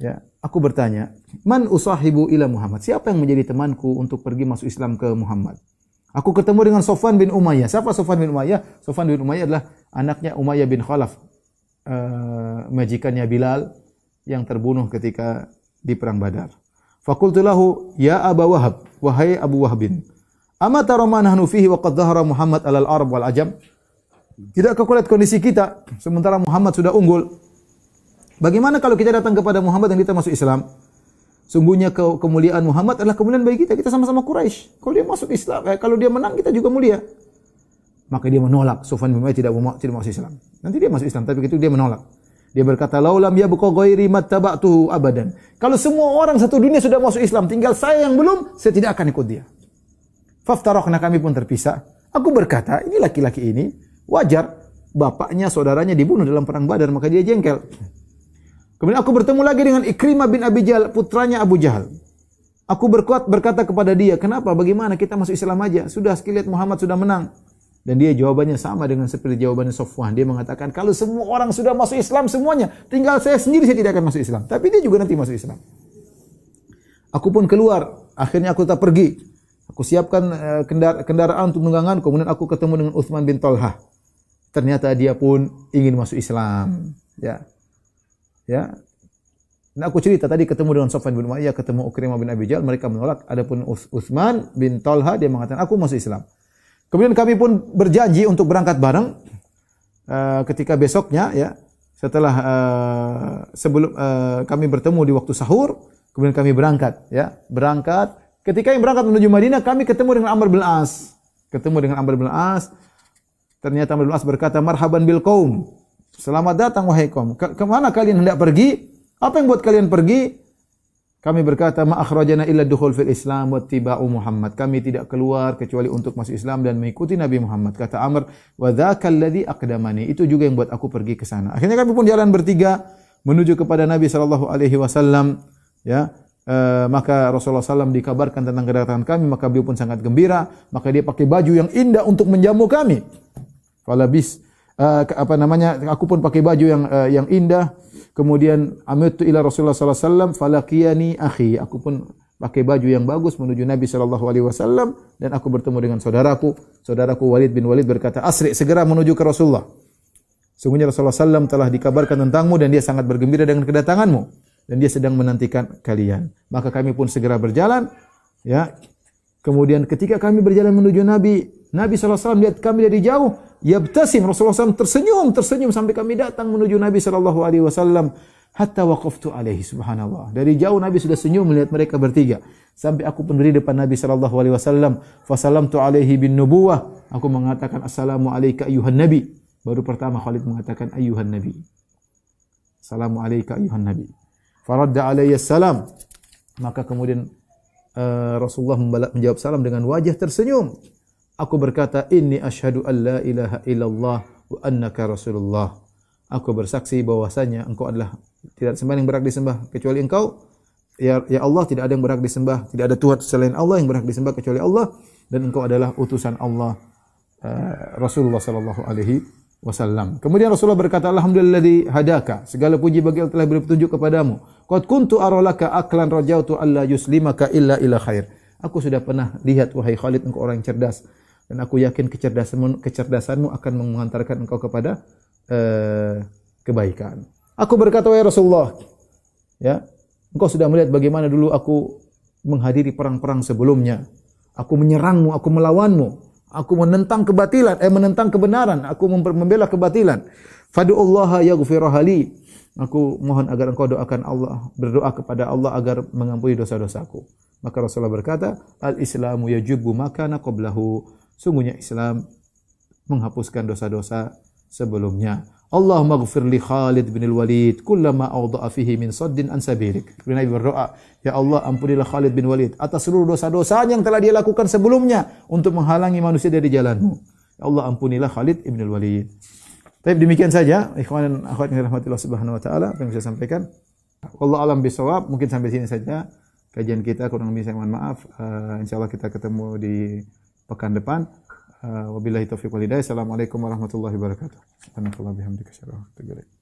Ya, aku bertanya, man usahibu ila Muhammad? Siapa yang menjadi temanku untuk pergi masuk Islam ke Muhammad? Aku ketemu dengan Sofwan bin Umayyah. Siapa Sofwan bin Umayyah? Sofwan bin Umayyah adalah anaknya Umayyah bin Khalaf. Majikannya Bilal yang terbunuh ketika di perang Badar. Faqultu lahu ya Aba Wahab, wahai Abu Wahbin, ama tara ma nahnu fihi wa qad dhahara Muhammad alal Arab wal Ajam? Tidakkah kau lihat kondisi kita sementara Muhammad sudah unggul? Bagaimana kalau kita datang kepada Muhammad dan kita masuk Islam? Sungguhnya kemuliaan Muhammad adalah kemuliaan bagi kita. Kita sama-sama Quraisy. Kalau dia masuk Islam, kalau dia menang kita juga mulia. Maka dia menolak. Sufyan bin Umayyah tidak masuk Islam. Nanti dia masuk Islam, tapi itu dia menolak. Dia berkata, "Laulam yabqa ghairi mattaba'tuhu abadan." Kalau semua orang satu dunia sudah masuk Islam, tinggal saya yang belum, saya tidak akan ikut dia. Faftaraqna, kami pun terpisah. Aku berkata, ini laki-laki ini wajar bapaknya, saudaranya dibunuh dalam perang Badar, maka dia jengkel. Kemudian aku bertemu lagi dengan Ikrimah bin Abi Jahal, putranya Abu Jahal. Aku berkata kepada dia, kenapa, bagaimana kita masuk Islam aja? Sudah sekalian Muhammad sudah menang. Dan dia jawabannya sama dengan seperti jawabannya Safwan. Dia mengatakan, kalau semua orang sudah masuk Islam semuanya, tinggal saya sendiri, saya tidak akan masuk Islam. Tapi dia juga nanti masuk Islam. Aku pun keluar. Akhirnya aku tak pergi. Aku siapkan kendaraan untuk menunggangan. Kemudian aku ketemu dengan Utsman bin Talhah. Ternyata dia pun ingin masuk Islam. Ya. Nah, aku cerita tadi ketemu dengan Safwan bin Umayyah, ketemu Ukrimah bin Abi Jahal, mereka menolak. Adapun Utsman bin Talha dia mengatakan aku masuk Islam. Kemudian kami pun berjanji untuk berangkat bareng ketika besoknya ya, setelah sebelum kami bertemu di waktu sahur, kemudian kami berangkat ya. Berangkat. Ketika yang berangkat menuju Madinah, kami ketemu dengan Amr bin As. Ternyata Amr bin As berkata, "Marhaban bil qaum." Selamat datang wahai kaum. Kemana kalian hendak pergi? Apa yang buat kalian pergi? Kami berkata, ma akhrajana illa dukhul fil Islam wa tiba'u Muhammad. Kami tidak keluar kecuali untuk masuk Islam dan mengikuti Nabi Muhammad. Kata Amr, wa dzakal ladzi aqdamani. Itu juga yang buat aku pergi ke sana. Akhirnya kami pun jalan bertiga menuju kepada Nabi sallallahu alaihi wasallam, ya. Maka Rasulullah SAW dikabarkan tentang kedatangan kami, maka beliau pun sangat gembira. Maka dia pakai baju yang indah untuk menjamu kami. Falabis aku pun pakai baju yang indah. Kemudian amitu ila Rasulullah sallallahu alaihi wasallam falaqiyani akhi. Aku pun pakai baju yang bagus menuju Nabi sallallahu alaihi wasallam dan aku bertemu dengan saudaraku Walid bin Walid berkata, "Asri, segera menuju ke Rasulullah. Sungguhnya Rasulullah sallallahu telah dikabarkan tentangmu dan dia sangat bergembira dengan kedatanganmu dan dia sedang menantikan kalian." Maka kami pun segera berjalan, ya. Kemudian ketika kami berjalan menuju Nabi sallallahu alaihi wasallam lihat kami dari jauh, yabtasim, Rasulullah SAW tersenyum sampai kami datang menuju Nabi sallallahu alaihi wasallam hatta waqaftu alaihi, subhanallah. Dari jauh Nabi sudah senyum melihat mereka bertiga sampai aku pun berdiri depan Nabi sallallahu alaihi wasallam, fa salamtu alaihi bin nubuwah. Aku mengatakan assalamu alayka ayyuhan nabi. Baru pertama Khalid mengatakan ayyuhan nabi. Assalamu alayka ayyuhan nabi. Faradda alayya salam. Maka kemudian Rasulullah menjawab salam dengan wajah tersenyum. Aku berkata, inni asyhadu an la ilaha illallah wa annaka rasulullah. Aku bersaksi bahwasanya engkau adalah tidak sembahyang yang berhak disembah kecuali engkau. Ya Allah, tidak ada yang berhak disembah, tidak ada Tuhan selain Allah yang berhak disembah kecuali Allah, dan engkau adalah utusan Allah, Rasulullah sallallahu alaihi wasallam. Kemudian Rasulullah berkata, alhamdulilladzi hadaka. Segala puji bagi Allah telah beri petunjuk kepadamu. Qad kuntu aralaka aklan rajautu alla yuslimaka illa ila khair. Aku sudah pernah lihat wahai Khalid engkau orang yang cerdas. Dan aku yakin kecerdasanmu akan mengantarkan engkau kepada kebaikan. Aku berkata, wahai Rasulullah, ya, engkau sudah melihat bagaimana dulu aku menghadiri perang-perang sebelumnya. Aku menyerangmu, aku melawanmu, aku menentang menentang kebenaran, aku membela kebatilan. Fadu'ullaha yaghfiraha li. Aku mohon agar engkau doakan Allah, berdoa kepada Allah agar mengampuni dosa-dosaku. Maka Rasulullah berkata, al-Islamu yajubu ma kana qablahu. Sungguhnya Islam menghapuskan dosa-dosa sebelumnya. Allahumma ighfir li Khalid bin Walid kullama awda'a fihi min saddin an sabilik. Nabi berdoa, ya Allah ampunilah Khalid bin Walid atas seluruh dosa-dosa yang telah dia lakukan sebelumnya untuk menghalangi manusia dari jalanmu. Ya Allah ampunilah Khalid bin Walid. Tapi demikian saja ikhwan dan akhwat yang dirahmati Allah Subhanahu wa taala apa yang saya sampaikan. Wallahu alam bisawab. Mungkin sampai sini saja kajian kita, kurang lebih saya mohon maaf. Insyaallah kita ketemu di pekan depan. Wabillahi taufiq wal hidayah. Assalamualaikum warahmatullahi wabarakatuh. Subhanallahi bihamdihi asyhadu an la ilaha illa anta